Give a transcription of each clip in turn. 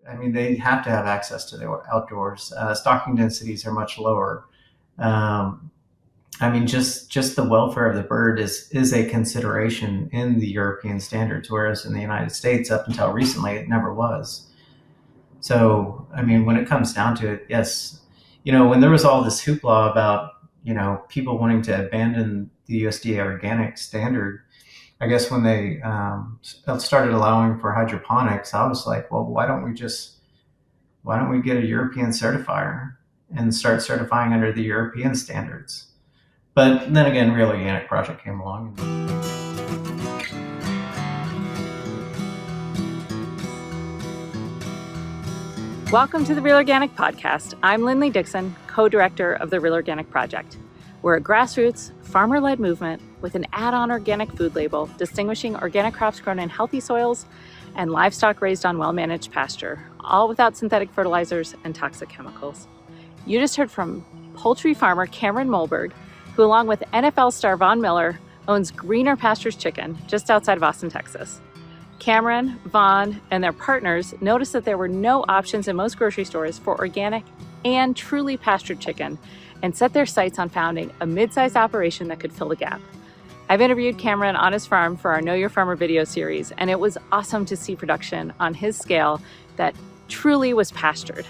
I mean, they have to have access to the outdoors. Stocking densities are much lower. Um, I mean, just the welfare of the bird is a consideration in the European standards, whereas in the United States, up until recently, it never was. So, I mean, when it comes down to it, yes, when there was all this hoopla about people wanting to abandon the USDA organic standard, I guess when they started allowing for hydroponics, I was like, well, why don't we get a European certifier and start certifying under the European standards? But then again, Real Organic Project came along. Welcome to the Real Organic Podcast. I'm Linley Dixon, co-director of the Real Organic Project. We're a grassroots, farmer-led movement with an add-on organic food label distinguishing organic crops grown in healthy soils and livestock raised on well-managed pasture, all without synthetic fertilizers and toxic chemicals. You just heard from poultry farmer Cameron Molberg, who along with NFL star Von Miller owns Greener Pastures Chicken just outside of Austin, Texas. Cameron, Vaughn, and their partners noticed that there were no options in most grocery stores for organic and truly pastured chicken and set their sights on founding a mid-sized operation that could fill the gap. I've interviewed Cameron on his farm for our Know Your Farmer video series, and it was awesome to see production on his scale that truly was pastured.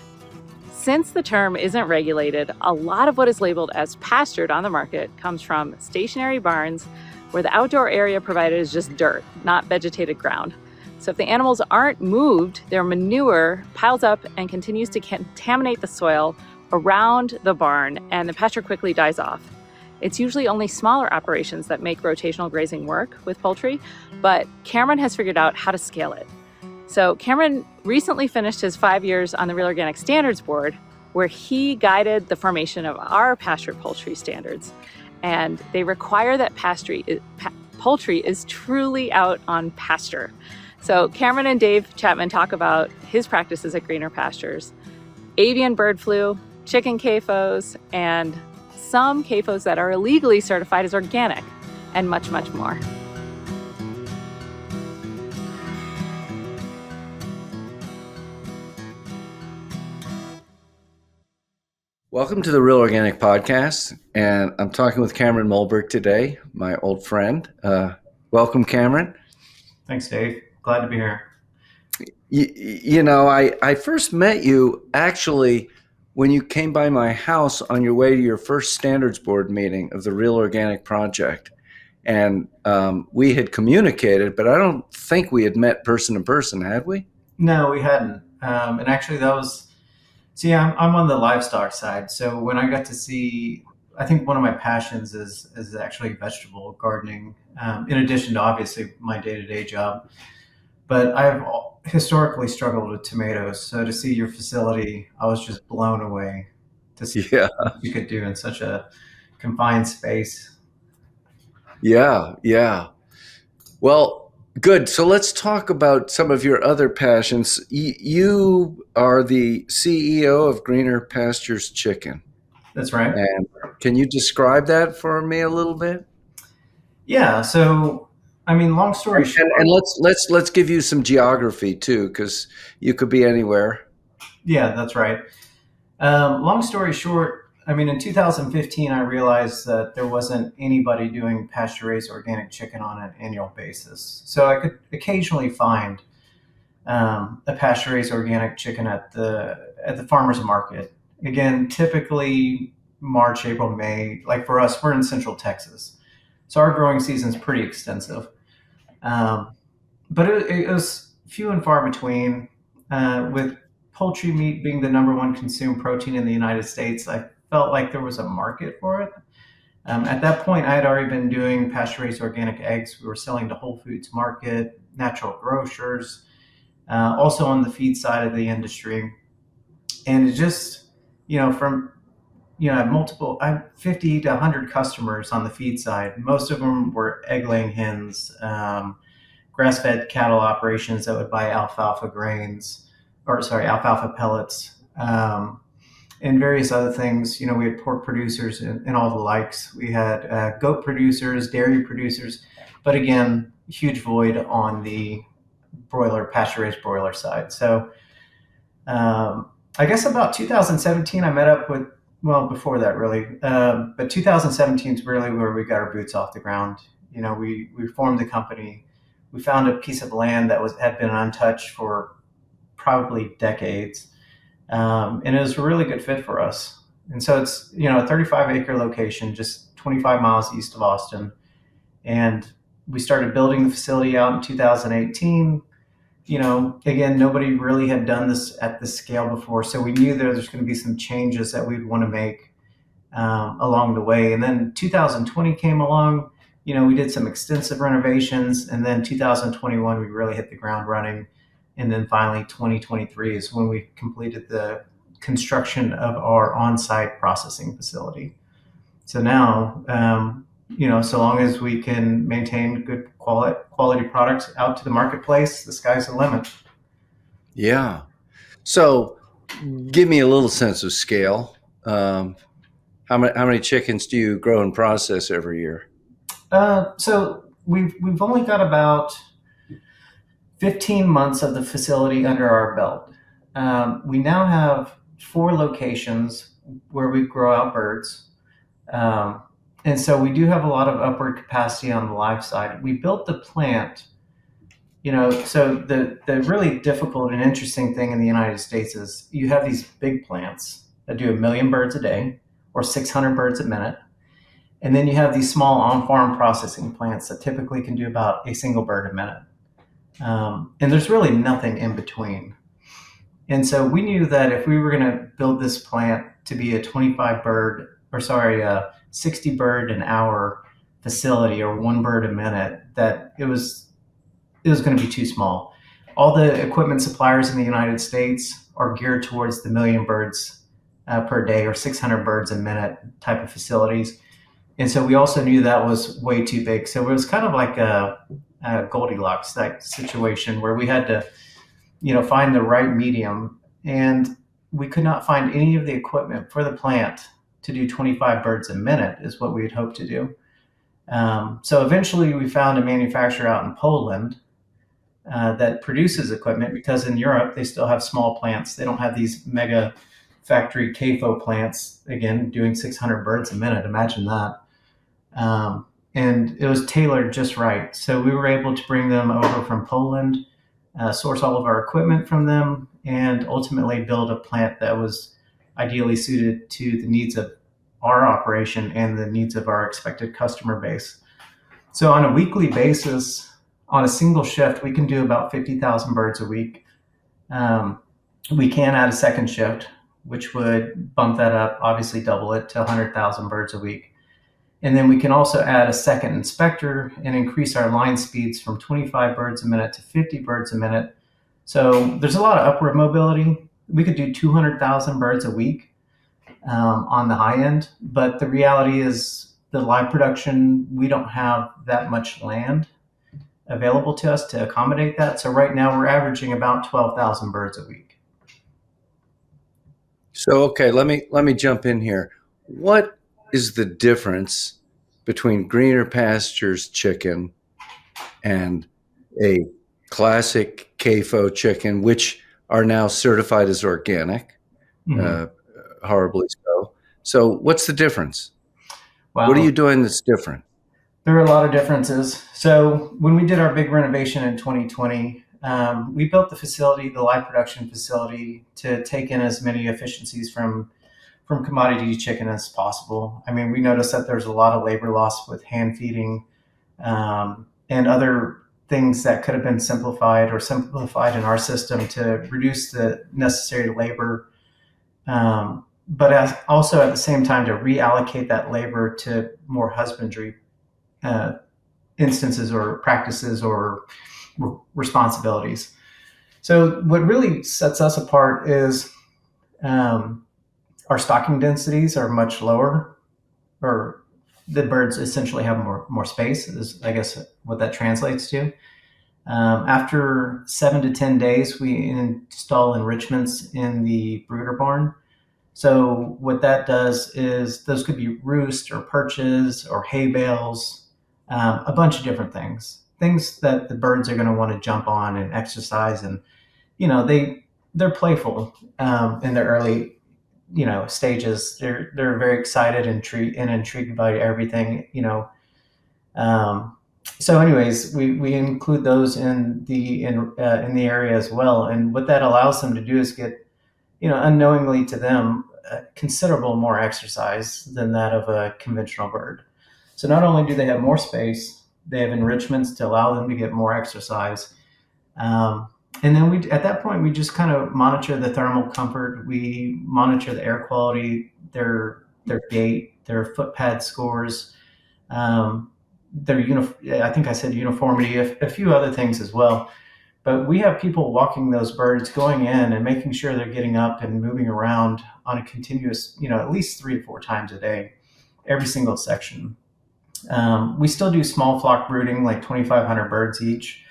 Since the term isn't regulated, a lot of what is labeled as pastured on the market comes from stationary barns where the outdoor area provided is just dirt, not vegetated ground. So if the animals aren't moved, their manure piles up and continues to contaminate the soil around the barn, and the pasture quickly dies off. It's usually only smaller operations that make rotational grazing work with poultry, but Cameron has figured out how to scale it. So Cameron recently finished his 5 years on the Real Organic Standards Board, where he guided the formation of our pastured poultry standards. And they require that poultry is truly out on pasture. So Cameron and Dave Chapman talk about his practices at Greener Pastures, avian bird flu, chicken CAFOs, and some CAFOs that are illegally certified as organic, and much, much more. Welcome to the Real Organic Podcast, and I'm talking with Cameron Molberg today, my old friend. Welcome, Cameron. Thanks, Dave. Glad to be here. I first met you actually when you came by my house on your way to your first standards board meeting of the Real Organic Project, and we had communicated, but I don't think we had met person to person, had we? No, we hadn't. And actually, that was. See, I'm on the livestock side, so when I got to see, I think one of my passions is actually vegetable gardening, in addition to obviously my day-to-day job. But I've historically struggled with tomatoes, so to see your facility, I was just blown away to see what you could do in such a confined space. Yeah. Well, good. So let's talk about some of your other passions. You are the CEO of Greener Pastures Chicken. That's right. And can you describe that for me a little bit? Yeah. So, I mean, long story short. And let's give you some geography too, because you could be anywhere. Yeah, that's right. Long story short, I mean, in 2015, I realized that there wasn't anybody doing pasture-raised organic chicken on an annual basis. So I could occasionally find a pasture-raised organic chicken at the farmer's market. Again, typically March, April, May. Like for us, we're in Central Texas, so our growing season is pretty extensive. But it was few and far between. With poultry meat being the number one consumed protein in the United States, I felt like there was a market for it. At that point, I had already been doing pasture-raised organic eggs. We were selling to Whole Foods Market, natural grocers, also on the feed side of the industry. And it just, from, I have 50 to 100 customers on the feed side. Most of them were egg-laying hens, grass-fed cattle operations that would buy alfalfa pellets, and various other things. We had pork producers and all the likes. We had goat producers, dairy producers, but again, huge void on the pasture-raised broiler side. So I guess about 2017, I met up with, well, before that really, but 2017 is really where we got our boots off the ground. We formed the company. We found a piece of land that had been untouched for probably decades, and it was a really good fit for us. And so it's a 35-acre location, just 25 miles east of Austin, and we started building the facility out in 2018. Again, nobody really had done this at this scale before, so we knew there's going to be some changes that we'd want to make along the way. And then 2020 came along. We did some extensive renovations, and then 2021 we really hit the ground running, and then finally 2023 is when we completed the construction of our on-site processing facility. So now, so long as we can maintain good quality products out to the marketplace, the sky's the limit. Yeah. So give me a little sense of scale. How many chickens do you grow and process every year? So we've only got about 15 months of the facility under our belt. We now have 4 locations where we grow out birds. And so we do have a lot of upward capacity on the live side. We built the plant, so the really difficult and interesting thing in the United States is you have these big plants that do 1 million birds a day or 600 birds a minute. And then you have these small on-farm processing plants that typically can do about a single bird a minute. And there's really nothing in between. And so we knew that if we were going to build this plant to be a 60 bird an hour facility or 1 bird a minute, that it was going to be too small. All the equipment suppliers in the United States are geared towards the 1 million birds per day or 600 birds a minute type of facilities. And so we also knew that was way too big. So it was kind of like a Goldilocks type situation where we had to, find the right medium. And we could not find any of the equipment for the plant to do 25 birds a minute is what we had hoped to do. So eventually we found a manufacturer out in Poland that produces equipment, because in Europe they still have small plants. They don't have these mega factory CAFO plants, again, doing 600 birds a minute. Imagine that. And it was tailored just right. So we were able to bring them over from Poland, source all of our equipment from them, and ultimately build a plant that was ideally suited to the needs of our operation and the needs of our expected customer base. So on a weekly basis, on a single shift, we can do about 50,000 birds a week. We can add a second shift, which would bump that up, obviously double it to 100,000 birds a week. And then we can also add a second inspector and increase our line speeds from 25 birds a minute to 50 birds a minute. So there's a lot of upward mobility. We could do 200,000 birds a week on the high end, but the reality is the live production, we don't have that much land available to us to accommodate that. So right now we're averaging about 12,000 birds a week. So, okay, let me jump in here. What is the difference between greener pastures chicken and a classic CAFO chicken, which are now certified as organic, horribly so? So what's the difference? Wow. What are you doing that's different? There are a lot of differences. So when we did our big renovation in 2020, we built the facility, the live production facility, to take in as many efficiencies from commodity chicken as possible. I mean, we noticed that there's a lot of labor loss with hand feeding and other things that could have been simplified in our system to reduce the necessary labor, but also at the same time to reallocate that labor to more husbandry instances or practices or responsibilities. So what really sets us apart is our stocking densities are much lower, or the birds essentially have more space, is I guess what that translates to. After 7 to 10 days, we install enrichments in the brooder barn. So what that does is those could be roost or perches or hay bales, a bunch of different things that the birds are going to want to jump on and exercise. And, they're playful in their early, stages. They're very excited and intrigued by everything. Um, so, anyways, we include those in the area as well, and what that allows them to do is get, unknowingly to them, considerable more exercise than that of a conventional bird. So not only do they have more space, they have enrichments to allow them to get more exercise. And then at that point, we just kind of monitor the thermal comfort. We monitor the air quality, their gait, their foot pad scores, um, I think I said uniformity, a few other things as well. But we have people walking those birds, going in and making sure they're getting up and moving around on a continuous, at least 3 to 4 times a day, every single section. We still do small flock brooding, like 2,500 birds each.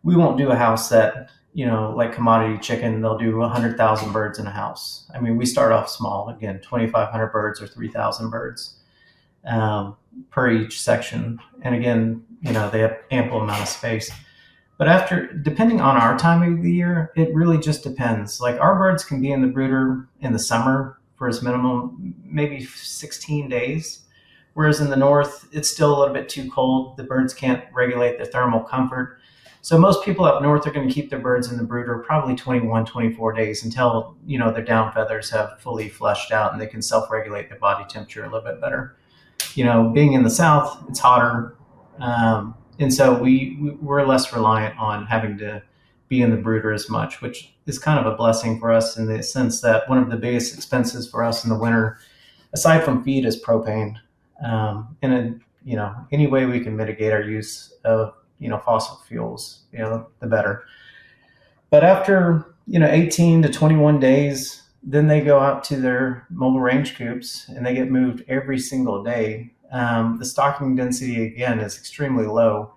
We won't do a house that, like commodity chicken, they'll do 100,000 birds in a house. I mean, we start off small, again, 2,500 birds or 3,000 birds per each section. And again, they have ample amount of space. But depending on our time of the year, it really just depends. Like our birds can be in the brooder in the summer for as minimum, maybe 16 days. Whereas in the north, it's still a little bit too cold. The birds can't regulate their thermal comfort. So most people up north are going to keep their birds in the brooder probably 21, 24 days until, their down feathers have fully fleshed out and they can self-regulate their body temperature a little bit better. Being in the south, it's hotter. And so we're less reliant on having to be in the brooder as much, which is kind of a blessing for us in the sense that one of the biggest expenses for us in the winter, aside from feed, is propane. And any way we can mitigate our use of fossil fuels, the better. But after 18 to 21 days, then they go out to their mobile range coops and they get moved every single day. The stocking density again is extremely low.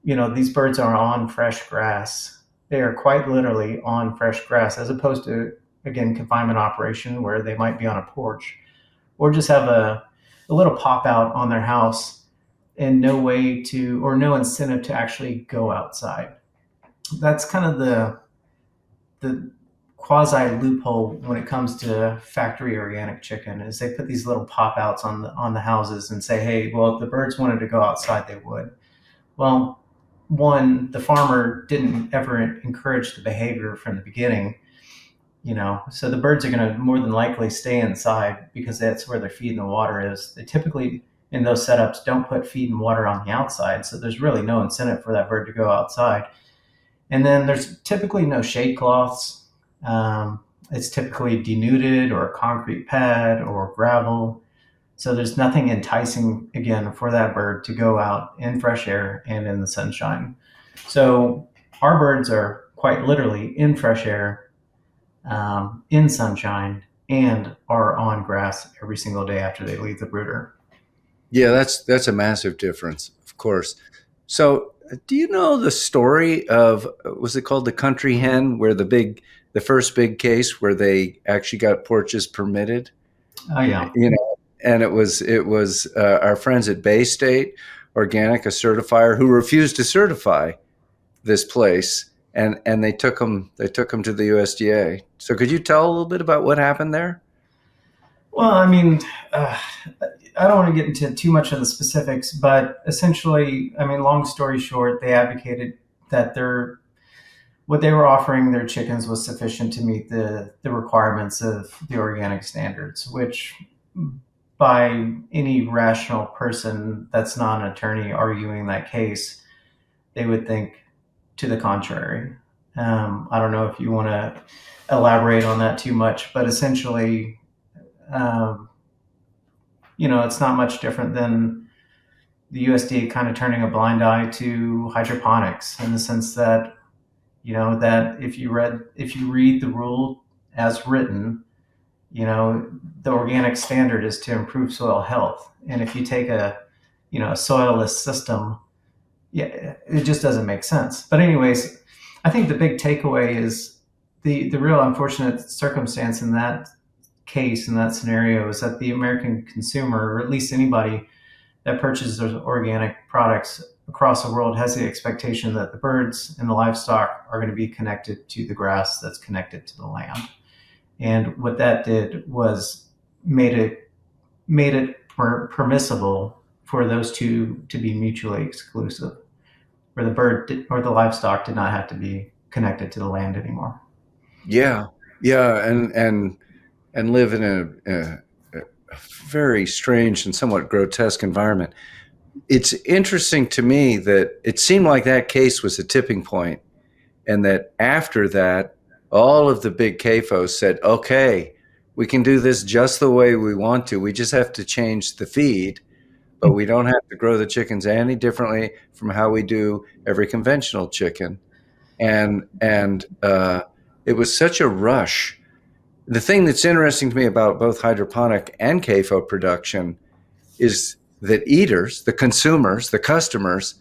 These birds are on fresh grass. They are quite literally on fresh grass, as opposed to, again, confinement operation where they might be on a porch or just have a little pop out on their house and no incentive to actually go outside. That's kind of the quasi loophole when it comes to factory organic chicken, is they put these little pop outs on the houses and say, hey, well, if the birds wanted to go outside, they would. Well, one, the farmer didn't ever encourage the behavior from the beginning, so the birds are going to more than likely stay inside because that's where their feed and the water is. They typically, in those setups, don't put feed and water on the outside, so there's really no incentive for that bird to go outside. And then there's typically no shade cloths. It's typically denuded or a concrete pad or gravel. So there's nothing enticing, again, for that bird to go out in fresh air and in the sunshine. So our birds are quite literally in fresh air, in sunshine, and are on grass every single day after they leave the brooder. Yeah, that's a massive difference, of course. So do you know the story of, was it called the country hen, where the first big case where they actually got porches permitted? Oh yeah. And it was our friends at Bay State Organic, a certifier, who refused to certify this place, and they took them to the USDA. So could you tell a little bit about what happened there? Well, I mean, I don't want to get into too much of the specifics, but essentially, I mean, long story short, they advocated that what they were offering their chickens was sufficient to meet the requirements of the organic standards, which by any rational person that's not an attorney arguing that case, they would think to the contrary. I don't know if you want to elaborate on that too much, but essentially, it's not much different than the USDA kind of turning a blind eye to hydroponics, in the sense that, that if you read the rule as written, the organic standard is to improve soil health. And if you take a soilless system, yeah, it just doesn't make sense. But anyways, I think the big takeaway is the real unfortunate circumstance in that case, in that scenario, is that the American consumer, or at least anybody that purchases those organic products, across the world has the expectation that the birds and the livestock are going to be connected to the grass that's connected to the land. And what that did was made it permissible for those two to be mutually exclusive, where or the livestock did not have to be connected to the land anymore. Yeah, yeah, and live in a very strange and somewhat grotesque environment. It's interesting to me that it seemed like that case was a tipping point, and that after that, all of the big CAFOs said, okay, we can do this just the way we want to. We just have to change the feed, but we don't have to grow the chickens any differently from how we do every conventional chicken. And it was such a rush. The thing that's interesting to me about both hydroponic and CAFO production is that eaters, the consumers, the customers,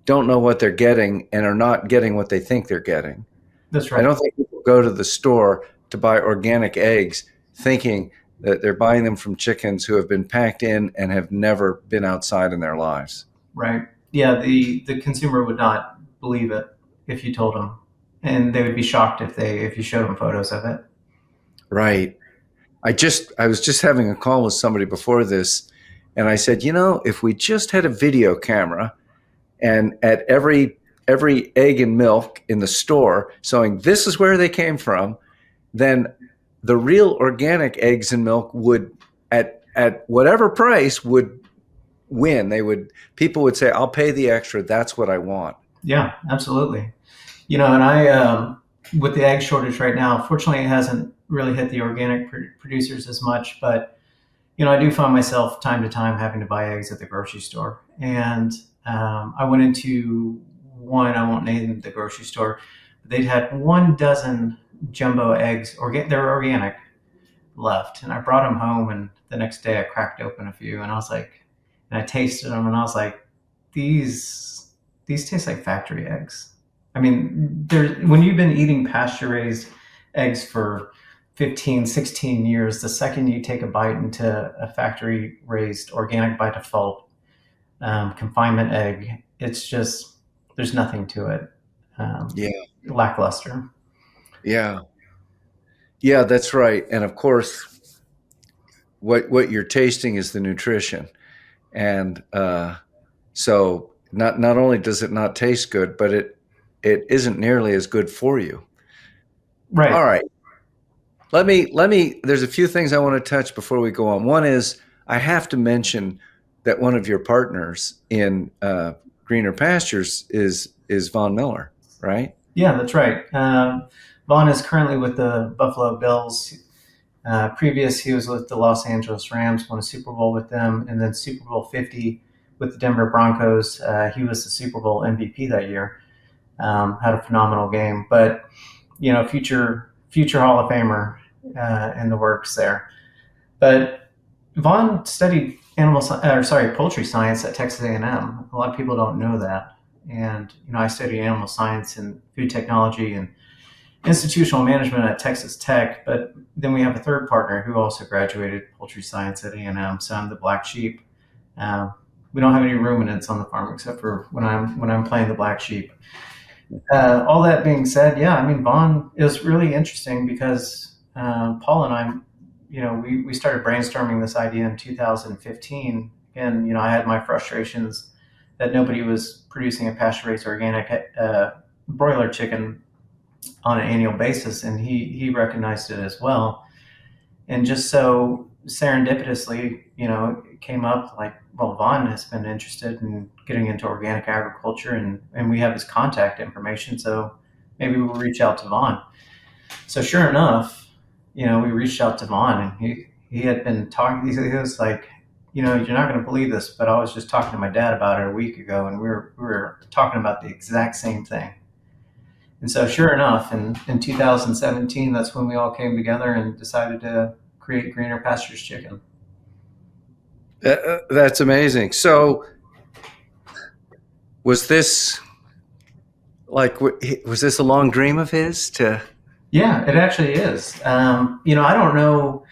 don't know what they're getting and are not getting what they think they're getting. That's I right. don't think people go to the store to buy organic eggs thinking that they're buying them from chickens who have been packed in and have never been outside in their lives. Right. Yeah, the consumer would not believe it if you told them, and they would be shocked if you showed them photos of it. Right. I was just having a call with somebody before this, and I said, if we just had a video camera and at every egg and milk in the store showing this is where they came from, then the real organic eggs and milk would at whatever price would win. People would say, I'll pay the extra. That's what I want. Yeah, absolutely. And I, with the egg shortage right now, fortunately, it hasn't really hit the organic producers as much, but, I do find myself time to time having to buy eggs at the grocery store. And I went into one, I won't name the grocery store, but they'd had 1 dozen jumbo eggs, they're organic, left. And I brought them home, and the next day I cracked open a few, and I was like, and I tasted them, and I was like, these taste like factory eggs. I mean, when you've been eating pasture-raised eggs for 15, 16 years, the second you take a bite into a factory-raised organic by default confinement egg, it's just, there's nothing to it. Yeah. Lackluster. Yeah. Yeah, that's right. And of course, what you're tasting is the nutrition. And so not only does it not taste good, but it isn't nearly as good for you. Right. All right. Let me, there's a few things I want to touch before we go on. One is I have to mention that one of your partners in Greener Pastures is Von Miller, right? Yeah, that's right. Vaughn is currently with the Buffalo Bills. Previous, he was with the Los Angeles Rams, won a Super Bowl with them, and then Super Bowl 50 with the Denver Broncos. He was the Super Bowl MVP that year. Had a phenomenal game, but future Hall of Famer in the works there. But Vaughn studied poultry science at Texas A&M. A lot of people don't know that, and I studied animal science and food technology and institutional management at Texas Tech. But then we have a third partner who also graduated poultry science at A&M. So I'm the black sheep. We don't have any ruminants on the farm except for when I'm playing the black sheep. All that being said, yeah, I mean, Vaughn is really interesting because Paul and I, we started brainstorming this idea in 2015. And, I had my frustrations that nobody was producing a pasture-raised organic broiler chicken on an annual basis. And he recognized it as well. And just so serendipitously, it came up like, well, Vaughn has been interested in getting into organic agriculture, and we have his contact information, so maybe we'll reach out to Vaughn. So sure enough, we reached out to Vaughn, and he had been talking. He was like, you're not going to believe this, but I was just talking to my dad about it a week ago, and we were talking about the exact same thing. And so sure enough, in 2017, that's when we all came together and decided to create Greener Pastures Chicken. That's amazing. So was this a long dream of his to? Yeah, it actually is. I don't know.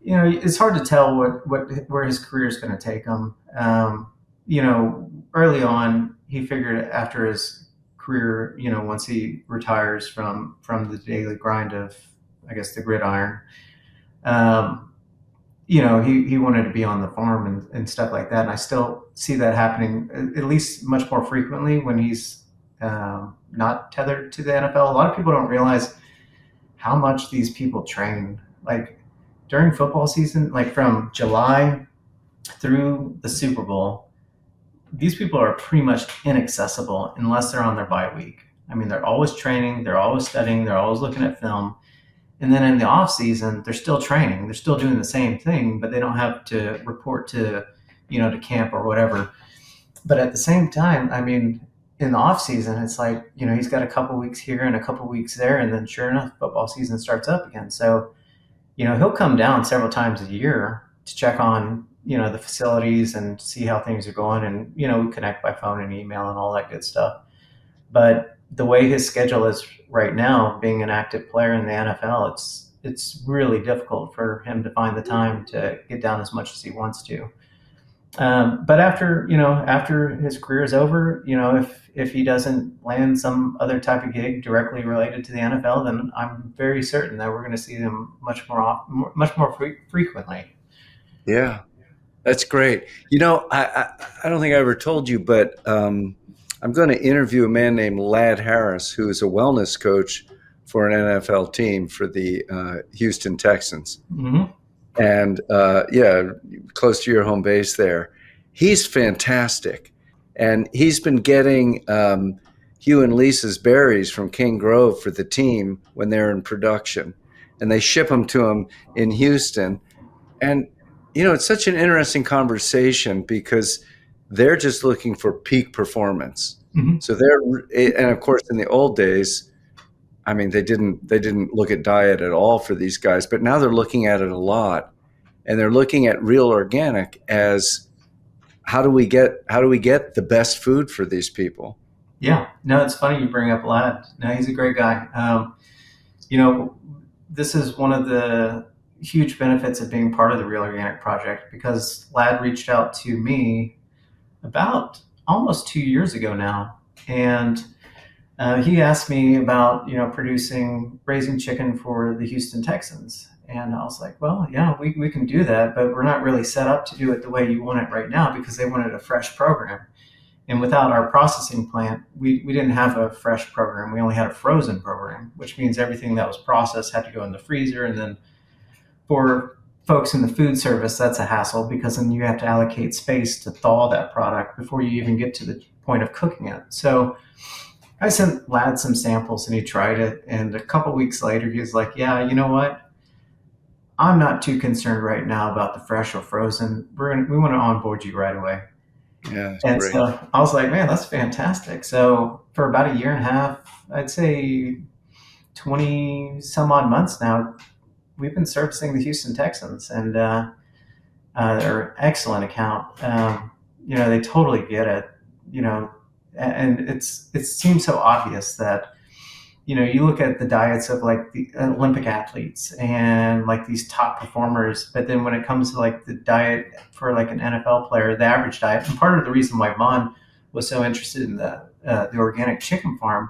It's hard to tell where his career is going to take him. early on, he figured after his career, once he retires from the daily grind of, I guess, the gridiron, um, he wanted to be on the farm and stuff like that. And I still see that happening at least much more frequently when he's not tethered to the NFL. A lot of people don't realize how much these people train. Like during football season, like from July through the Super Bowl, these people are pretty much inaccessible unless they're on their bye week. I mean, they're always training, they're always studying, they're always looking at film. And then in the off season, they're still training, they're still doing the same thing, but they don't have to report to camp or whatever. But at the same time, I mean, in the off season, it's like, he's got a couple weeks here and a couple weeks there. And then sure enough, football season starts up again. So, he'll come down several times a year to check on, the facilities and see how things are going. And, we connect by phone and email and all that good stuff. But the way his schedule is right now, being an active player in the NFL, it's really difficult for him to find the time to get down as much as he wants to. But after his career is over, if he doesn't land some other type of gig directly related to the NFL, then I'm very certain that we're going to see him much more frequently. Yeah, that's great. I don't think I ever told you, but I'm going to interview a man named Ladd Harris, who is a wellness coach for an NFL team for the Houston Texans. Mm-hmm. And close to your home base there. He's fantastic. And he's been getting Hugh and Lisa's berries from King Grove for the team when they're in production. And they ship them to him in Houston. And, it's such an interesting conversation because they're just looking for peak performance. Mm-hmm. So and of course, in the old days, I mean, they didn't look at diet at all for these guys, but now they're looking at it a lot, and they're looking at real organic as how do we get the best food for these people? Yeah, no, it's funny you bring up Ladd. No, he's a great guy. This is one of the huge benefits of being part of the Real Organic Project because Ladd reached out to me about almost 2 years ago now, and he asked me about raising chicken for the Houston Texans, and I was like, well, yeah, we can do that, but we're not really set up to do it the way you want it right now because they wanted a fresh program, and without our processing plant, we didn't have a fresh program. We only had a frozen program, which means everything that was processed had to go in the freezer, and then for folks in the food service, that's a hassle because then you have to allocate space to thaw that product before you even get to the point of cooking it. So I sent Ladd some samples and he tried it. And a couple weeks later, he was like, yeah, you know what? I'm not too concerned right now about the fresh or frozen. We want to onboard you right away. Yeah, And great. so I was like, man, that's fantastic. So for about a year and a half, I'd say 20 some odd months now, we've been servicing the Houston Texans, and they're an excellent account. They totally get it. And it seems so obvious that you look at the diets of like the Olympic athletes and like these top performers, but then when it comes to like the diet for like an NFL player, the average diet, and part of the reason why Vaughn was so interested in the organic chicken farm.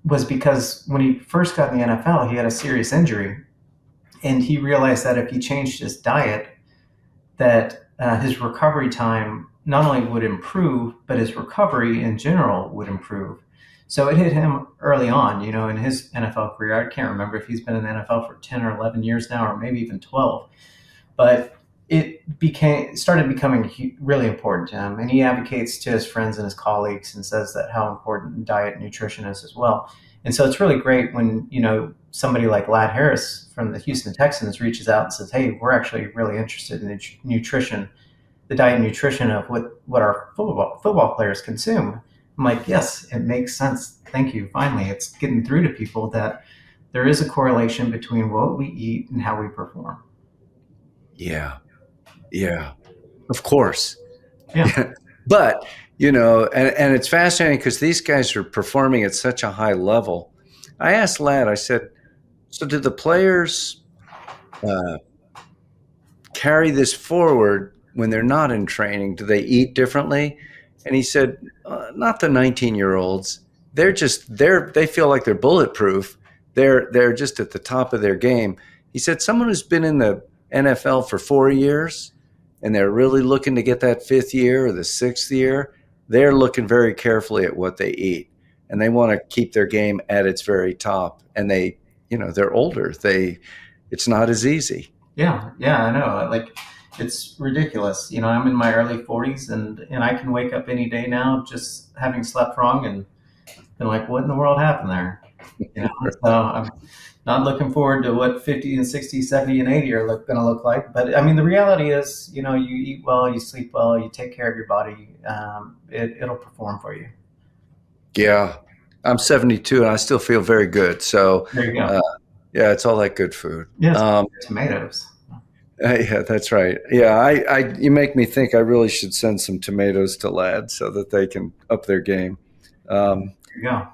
Was because when he first got in the NFL, he had a serious injury, and he realized that if he changed his diet, that his recovery time not only would improve, but his recovery in general would improve. So it hit him early on, in his NFL career. I can't remember if he's been in the NFL for 10 or 11 years now, or maybe even 12, but it started becoming really important to him, and he advocates to his friends and his colleagues and says that how important diet and nutrition is as well. And so it's really great when somebody like Ladd Harris from the Houston Texans reaches out and says, hey, we're actually really interested in nutrition, the diet and nutrition of what our football players consume. I'm like, yes, it makes sense. Thank you. Finally, it's getting through to people that there is a correlation between what we eat and how we perform. Yeah, of course. Yeah. But, and it's fascinating because these guys are performing at such a high level. I asked Ladd, I said, so do the players carry this forward when they're not in training, do they eat differently? And he said, not the 19-year-olds. They feel like they're bulletproof. They're just at the top of their game. He said someone who's been in the NFL for 4 years and they're really looking to get that fifth year or the sixth year, they're looking very carefully at what they eat, and they want to keep their game at its very top. And they're older. It's not as easy. Yeah, I know. Like, it's ridiculous. I'm in my early 40s, and I can wake up any day now just having slept wrong and been like, what in the world happened there? So I'm not looking forward to what 50 and 60, 70 and 80 are going to look like. But I mean, the reality is, you eat well, you sleep well, you take care of your body. It'll perform for you. Yeah. I'm 72 and I still feel very good. So there you go. Yeah, it's all that good food. Yes, tomatoes. Yeah, that's right. Yeah, you make me think I really should send some tomatoes to Lad so that they can up their game. There you go.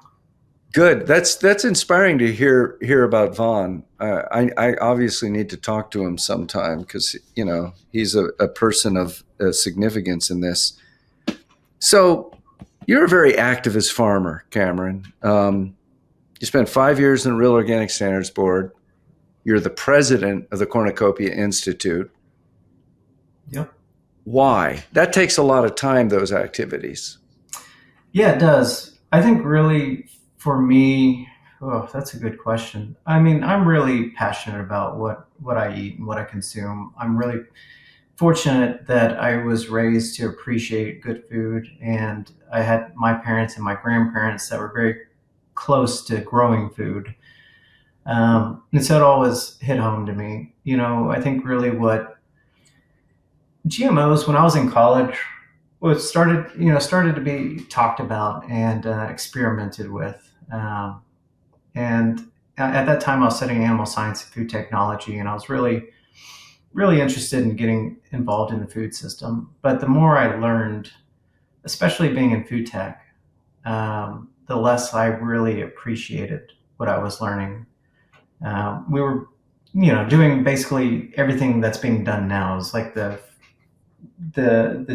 Good. That's inspiring to hear about Vaughn. I obviously need to talk to him sometime because he's a person of significance in this. So you're a very activist farmer, Cameron. You spent 5 years in the Real Organic Standards Board. You're the president of the Cornucopia Institute. Yep. Why? That takes a lot of time, those activities. Yeah, it does. I think really for me, that's a good question. I mean, I'm really passionate about what I eat and what I consume. I'm really fortunate that I was raised to appreciate good food, and I had my parents and my grandparents that were very close to growing food. And so it always hit home to me. I think really what GMOs, when I was in college, started to be talked about and experimented with. And at that time, I was studying animal science and food technology, and I was really, really interested in getting involved in the food system. But the more I learned, especially being in food tech, the less I really appreciated what I was learning. We were, doing basically everything that's being done now is like the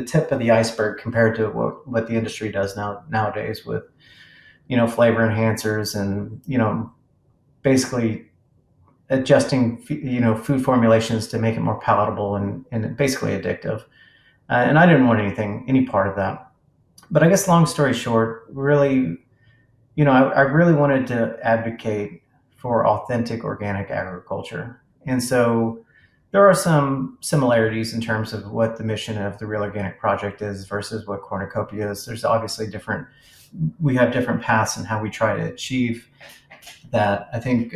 tip of the iceberg compared to what the industry does nowadays with, flavor enhancers and, basically adjusting, food formulations to make it more palatable and basically addictive. And I didn't want any part of that. But I guess long story short, really, I really wanted to advocate for authentic organic agriculture. And so there are some similarities in terms of what the mission of the Real Organic Project is versus what Cornucopia is. There's obviously we have different paths in how we try to achieve that. I think,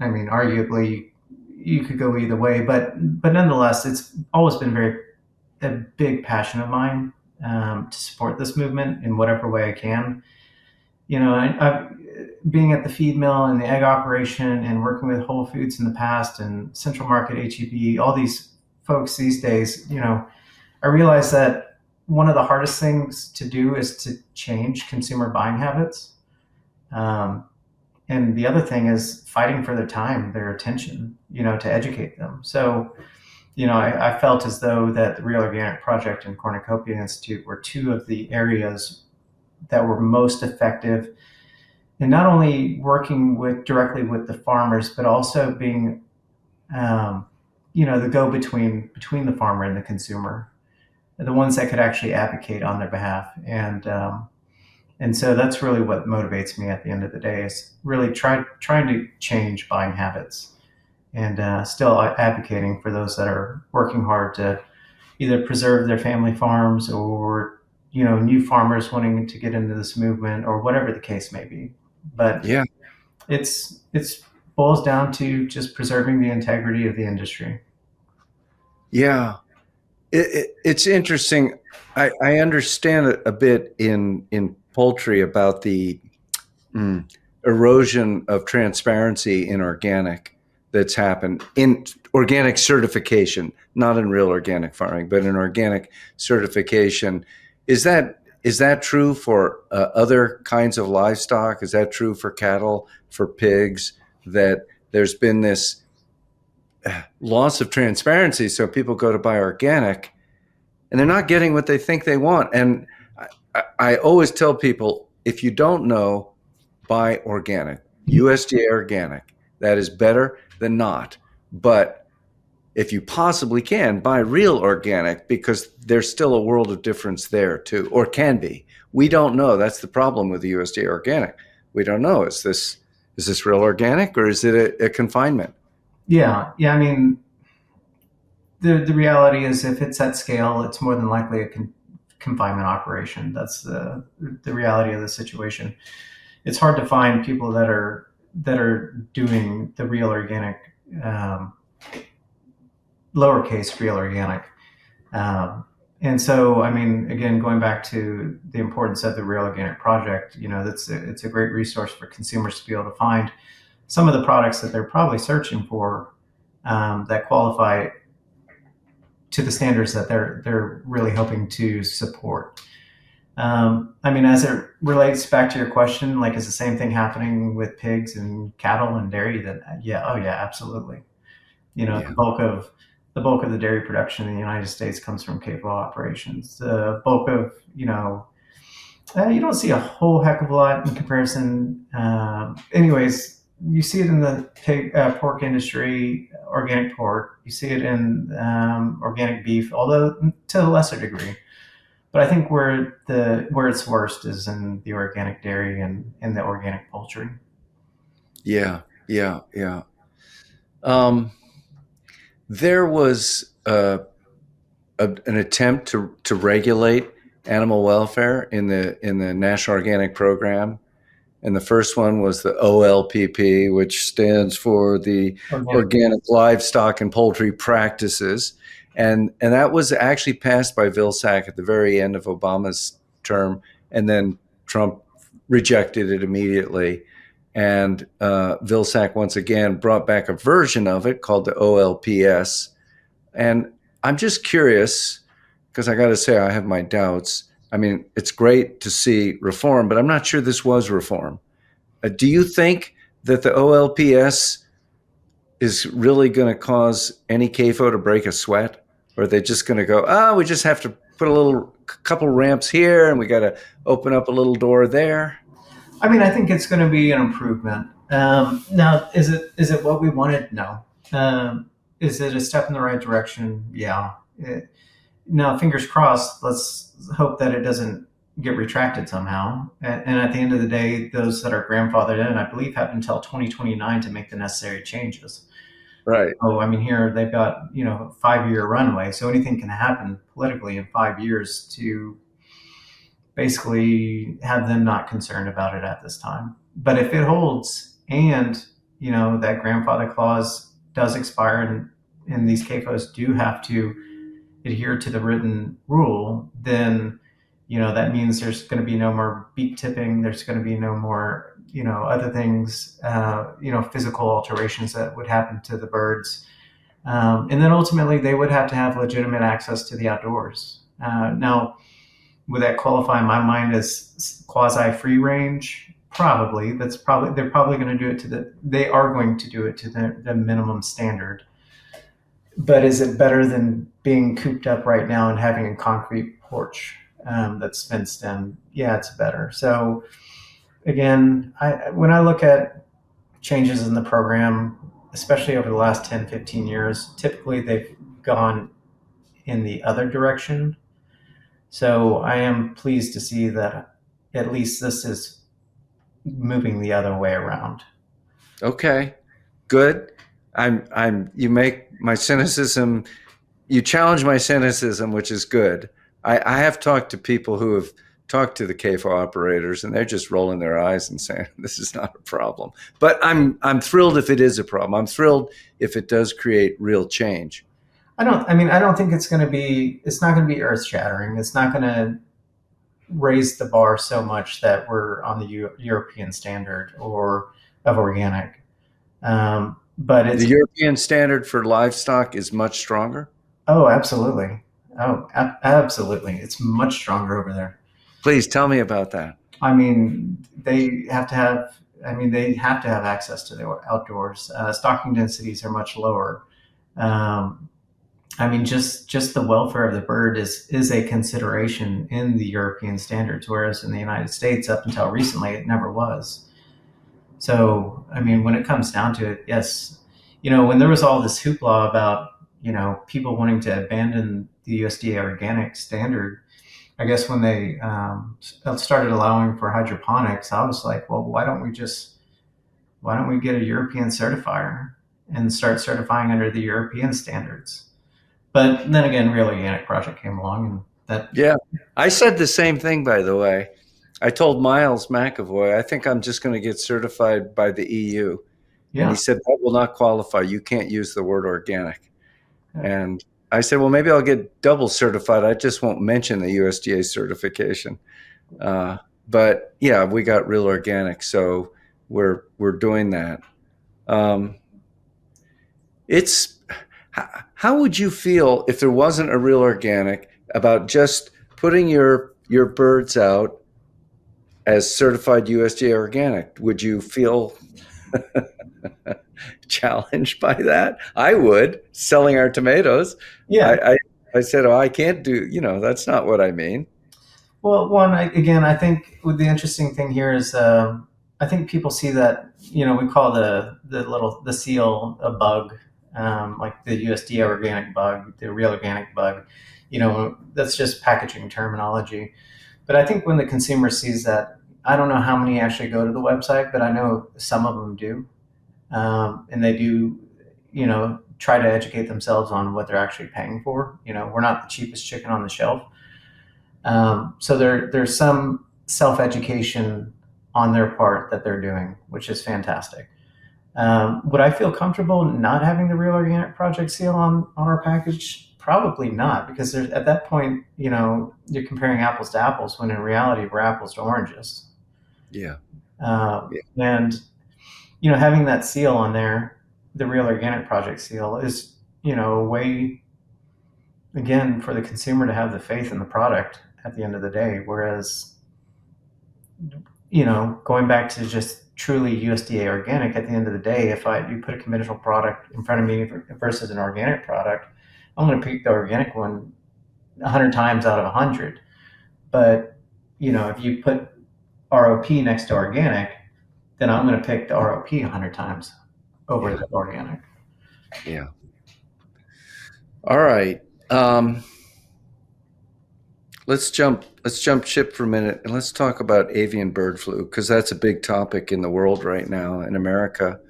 arguably you could go either way, but nonetheless, it's always been a big passion of mine to support this movement in whatever way I can. I being at the feed mill and the egg operation and working with Whole Foods in the past and Central Market, HEB, all these folks these days, I realize that one of the hardest things to do is to change consumer buying habits. And the other thing is fighting for their time, their attention, to educate them. So, I felt as though that the Real Organic Project and Cornucopia Institute were two of the areas that were most effective in not only working directly with the farmers, but also being, the go-between between the farmer and the consumer, the ones that could actually advocate on their behalf. And so that's really what motivates me at the end of the day is really trying to change buying habits and still advocating for those that are working hard to either preserve their family farms or new farmers wanting to get into this movement or whatever the case may be. But yeah, it's boils down to just preserving the integrity of the industry. Yeah, it's interesting. I understand a bit in poultry about the erosion of transparency in organic that's happened in organic certification, not in real organic farming, but in organic certification. Is that true for other kinds of livestock? Is that true for cattle, for pigs, that there's been this loss of transparency. So people go to buy organic and they're not getting what they think they want. And I always tell people, if you don't know, buy organic, USDA organic. That is better than not. But if you possibly can, buy real organic, because there's still a world of difference there too, or can be. We don't know. That's the problem with the USDA organic. We don't know. Is this real organic, or is it a confinement? Yeah. I mean, the reality is, if it's at scale, it's more than likely a confinement operation. That's the reality of the situation. It's hard to find people that are doing the real organic, lowercase real organic. And so, I mean, again, going back to the importance of the Real Organic Project, it's a great resource for consumers to be able to find some of the products that they're probably searching for, that qualify to the standards that they're really hoping to support. I mean, as it relates back to your question, like, is the same thing happening with pigs and cattle and dairy? Then, yeah, oh yeah, absolutely. Yeah. The bulk of the dairy production in the United States comes from CAFO operations. The bulk of, you don't see a whole heck of a lot in comparison. Anyways, you see it in the pork industry, organic pork. You see it in organic beef, although to a lesser degree. But I think where it's worst is in the organic dairy and in the organic poultry. Yeah. There was an attempt to regulate animal welfare in the National Organic Program, and the first one was the OLPP, which stands for the Organic Livestock and Poultry Practices, and that was actually passed by Vilsack at the very end of Obama's term, and then Trump rejected it immediately. And Vilsack once again brought back a version of it called the OLPS. And I'm just curious, because I got to say I have my doubts. I mean, it's great to see reform, but I'm not sure this was reform. Do you think that the OLPS is really going to cause any CAFO to break a sweat? Or are they just going to go, we just have to put a couple ramps here and we got to open up a little door there? I mean, I think it's going to be an improvement. Now, is it what we wanted? No. Is it a step in the right direction? Yeah. Now, fingers crossed. Let's hope that it doesn't get retracted somehow. And at the end of the day, those that are grandfathered in, I believe, have until 2029 to make the necessary changes. Right. Oh, I mean, here they've got 5-year runway, so anything can happen politically in 5 years to basically have them not concerned about it at this time. But if it holds, and that grandfather clause does expire, and these CAFOs do have to adhere to the written rule, then that means there's going to be no more beak tipping. There's going to be no more other things, physical alterations that would happen to the birds, and then ultimately they would have to have legitimate access to the outdoors. Now, would that qualify in my mind as quasi free range? Probably. They're probably going to do it they are going to do it to the minimum standard. But is it better than being cooped up right now and having a concrete porch that's fenced in? Yeah, it's better. So again, when I look at changes in the program, especially over the last 10, 15 years, typically they've gone in the other direction. So I am pleased to see that at least this is moving the other way around. Okay, good. You make my cynicism, you challenge my cynicism, which is good. I have talked to people who have talked to the CAFO operators, and they're just rolling their eyes and saying, this is not a problem. But I'm thrilled if it is a problem. I'm thrilled if it does create real change. I don't think it's not going to be earth shattering. It's not going to raise the bar so much that we're on the European standard or of organic. But the European standard for livestock is much stronger. Oh, absolutely. Oh, absolutely. It's much stronger over there. Please tell me about that. I mean, they have to have access to the outdoors. Stocking densities are much lower. Um, I mean, just the welfare of the bird is a consideration in the European standards, whereas in the United States, up until recently, it never was. So, I mean, when it comes down to it, yes, when there was all this hoopla about people wanting to abandon the USDA organic standard, I guess when they started allowing for hydroponics, I was like, well, why don't we get a European certifier and start certifying under the European standards? But then again, Real Organic Project came along, and that. Yeah. I said the same thing, by the way. I told Miles McAvoy, I think I'm just going to get certified by the EU. And he Yeah, said, that will not qualify. You can't use the word organic. yeah, And I said, well, maybe I'll get double certified. I just won't mention the USDA certification. But yeah, we got Real Organic, so we're doing that. Um, it's how would you feel if there wasn't a Real Organic about just putting your birds out as certified USDA organic? Would you feel challenged by that? I would. Selling our tomatoes, yeah. I I said, oh, I can't do. That's not what I mean. Well, I think the interesting thing here is, I think people see that we call the seal a bug, like the USDA organic bug, the Real Organic bug. That's just packaging terminology. But I think when the consumer sees that, I don't know how many actually go to the website, but I know some of them do, and they do, try to educate themselves on what they're actually paying for. We're not the cheapest chicken on the shelf, so there's some self education on their part that they're doing, which is fantastic. Would I feel comfortable not having the Real Organic Project seal on our package? Probably not, because at that point, you're comparing apples to apples when in reality we're apples to oranges. Yeah. And having that seal on there, the Real Organic Project seal, is a way, again, for the consumer to have the faith in the product at the end of the day. Whereas, going back to just truly USDA organic, at the end of the day, if you put a conventional product in front of me versus an organic product, I'm going to pick the organic one 100 times out of 100. But if you put ROP next to organic, then I'm going to pick the ROP 100 times over Yeah. the organic. Yeah. All right. Let's jump ship for a minute and let's talk about avian bird flu, because that's a big topic in the world right now. In America,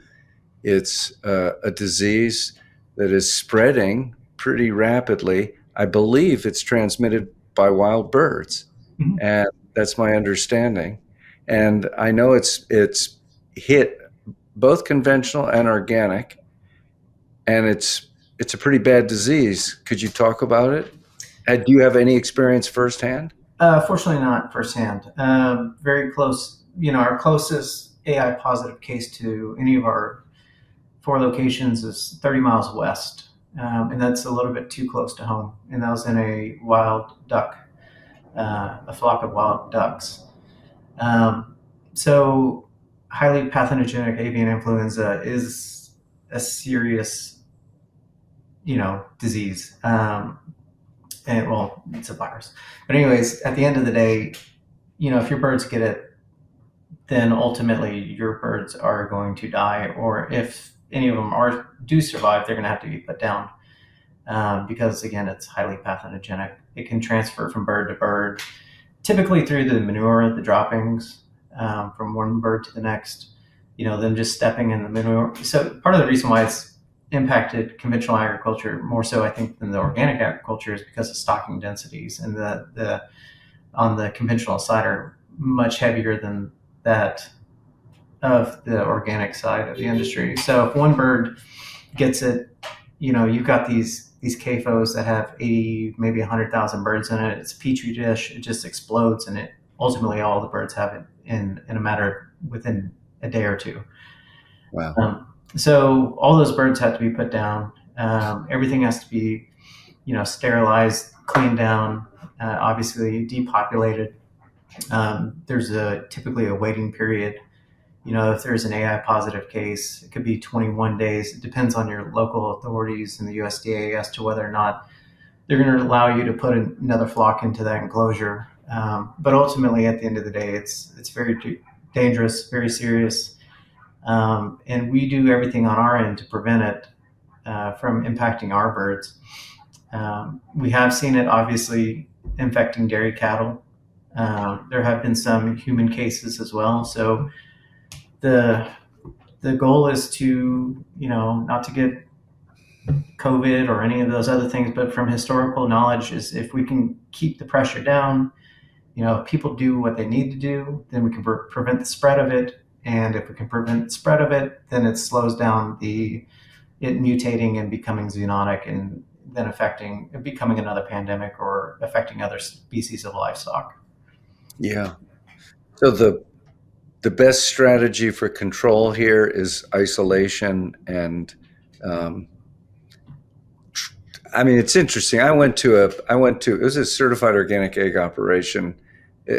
it's a disease that is spreading pretty rapidly. I believe it's transmitted by wild birds, Mhm. and that's my understanding. And I know it's hit both conventional and organic, and it's a pretty bad disease. Could you talk about it? Do you have any experience firsthand? Fortunately, not firsthand. Very close. Our closest AI positive case to any of our 4 locations is 30 miles west, and that's a little bit too close to home. And that was in a wild duck, a flock of wild ducks. Um, so, highly pathogenic avian influenza is a serious, disease. And well, it's a virus. But anyways, at the end of the day, if your birds get it, then ultimately your birds are going to die, or if any of them do survive, they're going to have to be put down, because again, it's highly pathogenic. It can transfer from bird to bird, typically through the manure, the droppings, from one bird to the next. Them just stepping in the manure. So part of the reason why it's impacted conventional agriculture more so, I think, than the organic agriculture is because of stocking densities, and the on the conventional side are much heavier than that of the organic side of the industry. So if one bird gets it, you've got these CAFOs that have 80, maybe 100,000 birds in it. It's a petri dish. It just explodes, and it ultimately all the birds have it in a matter within a day or two. Wow. So all those birds have to be put down. Everything has to be, sterilized, cleaned down, obviously depopulated. There's typically a waiting period If there's an AI positive case, it could be 21 days. It depends on your local authorities and the USDA as to whether or not they're going to allow you to put another flock into that enclosure. But ultimately, at the end of the day, it's very dangerous, very serious, and we do everything on our end to prevent it from impacting our birds. We have seen it obviously infecting dairy cattle. There have been some human cases as well. So the the goal is to not to get COVID or any of those other things, but from historical knowledge is if we can keep the pressure down, if people do what they need to do, then we can prevent the spread of it. And if we can prevent the spread of it, then it slows down it mutating and becoming zoonotic and then becoming another pandemic or affecting other species of livestock. Yeah. So the best strategy for control here is isolation and it's interesting. I went to it was a certified organic egg operation, uh,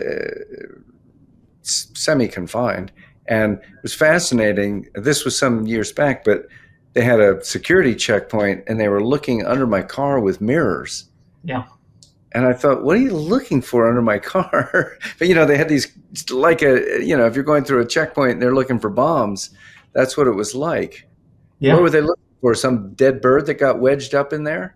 semi-confined, and it was fascinating. This was some years back, but they had a security checkpoint and they were looking under my car with mirrors. Yeah. And I thought, what are you looking for under my car? But they had these if you're going through a checkpoint and they're looking for bombs, that's what it was like. Yeah. What were they looking for? Some dead bird that got wedged up in there?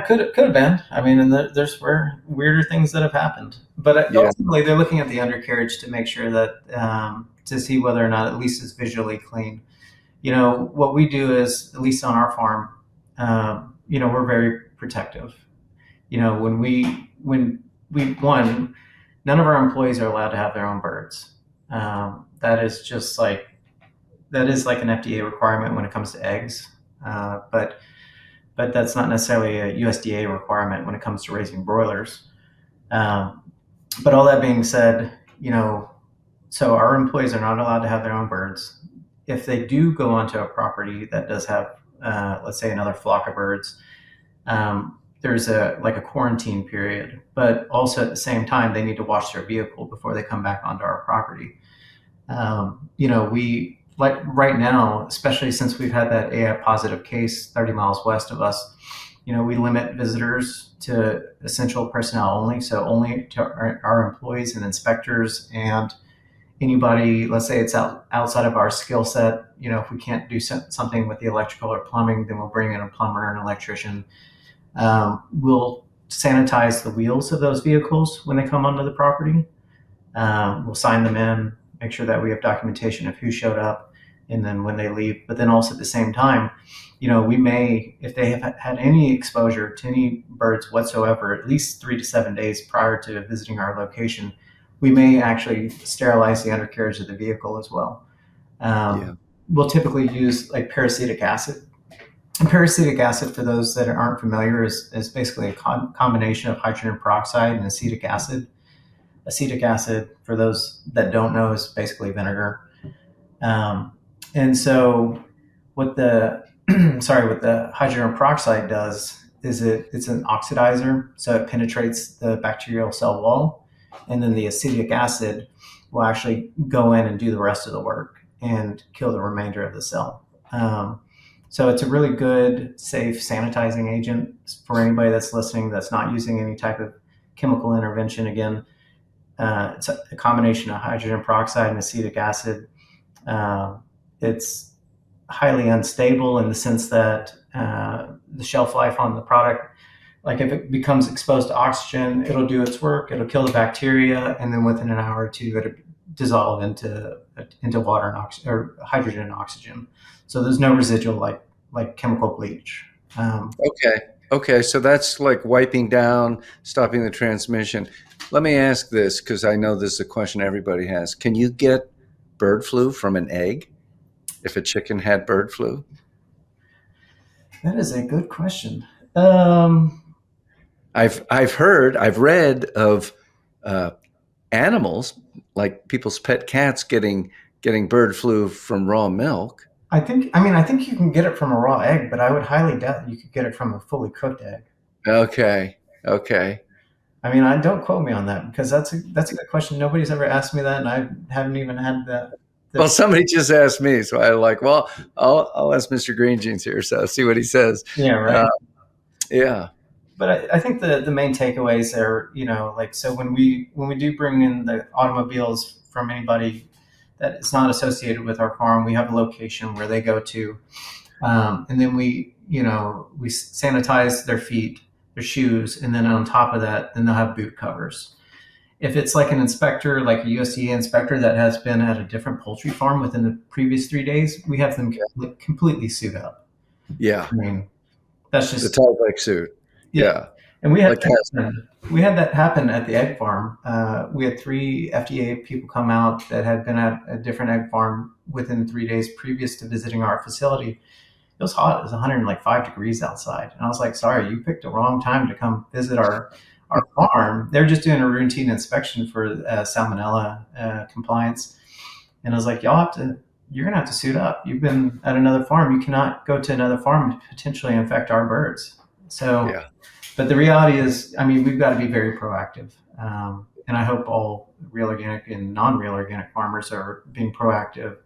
Could have been. I mean, and there's weirder things that have happened, but Yeah. ultimately they're looking at the undercarriage to make sure that to see whether or not at least it's visually clean. What we do is, at least on our farm, we're very protective. When we none of our employees are allowed to have their own birds. That is just like an FDA requirement when it comes to eggs, but that's not necessarily a USDA requirement when it comes to raising broilers. Um, but all that being said, so our employees are not allowed to have their own birds. If they do go onto a property that does have, let's say, another flock of birds, there's a quarantine period. But also at the same time, they need to wash their vehicle before they come back onto our property. We like right now, especially since we've had that AI positive case 30 miles west of us. We limit visitors to essential personnel only, so only to our employees and inspectors and anybody, let's say it's outside of our skill set. If we can't do something with the electrical or plumbing, then we'll bring in a plumber and an electrician. We'll sanitize the wheels of those vehicles when they come onto the property. We'll sign them in, make sure that we have documentation of who showed up, and then when they leave. But then also at the same time, we may, if they have had any exposure to any birds whatsoever, at least 3 to 7 days prior to visiting our location, we may actually sterilize the undercarriage of the vehicle as well. Yeah. We'll typically use like peracetic acid. And peracetic acid, for those that aren't familiar, is basically a combination of hydrogen peroxide and acetic acid. Acetic acid, for those that don't know, is basically vinegar. And so what the what the hydrogen peroxide does is it's an oxidizer, so it penetrates the bacterial cell wall, and then the acetic acid will actually go in and do the rest of the work and kill the remainder of the cell. So it's a really good, safe sanitizing agent for anybody that's listening that's not using any type of chemical intervention. Again, it's a combination of hydrogen peroxide and acetic acid. It's highly unstable in the sense that the shelf life on the product, like if it becomes exposed to oxygen, it'll do its work, it'll kill the bacteria, and then within an hour or two, it'll dissolve into water or hydrogen and oxygen. So there's no residual like chemical bleach. Okay. So that's like wiping down, stopping the transmission. Let me ask this, because I know this is a question everybody has. Can you get bird flu from an egg if a chicken had bird flu? That is a good question. Um, I've read of uh, animals like people's pet cats getting bird flu from raw milk. I think you can get it from a raw egg, but I would highly doubt you could get it from a fully cooked egg. Okay. Okay. Don't quote me on that because that's a good question. Nobody's ever asked me that, and I haven't even had Well, somebody just asked me, so I like, well, I'll ask Mr. Green Jeans here, so see what he says. Yeah, right. Yeah. But I think the main takeaways are, like, so when we do bring in the automobiles from anybody that is not associated with our farm, we have a location where they go to, and then we sanitize their feet, their shoes, and then on top of that, then they'll have boot covers. If it's like an inspector, like a USDA inspector that has been at a different poultry farm within the previous 3 days, we have them completely suit up. Yeah. I mean, that's The just Tyvek suit. Yeah. And we had Like that happen at the egg farm. We had 3 FDA people come out that had been at a different egg farm within 3 days previous to visiting our facility. It was hot. It was 105 degrees outside, and I was like, "Sorry, you picked the wrong time to come visit our farm." They're just doing a routine inspection for salmonella compliance, and I was like, You're gonna have to suit up. You've been at another farm. You cannot go to another farm and potentially infect our birds." So. Yeah. But the reality is, I mean, we've got to be very proactive. And I hope all real organic and non-real organic farmers are being proactive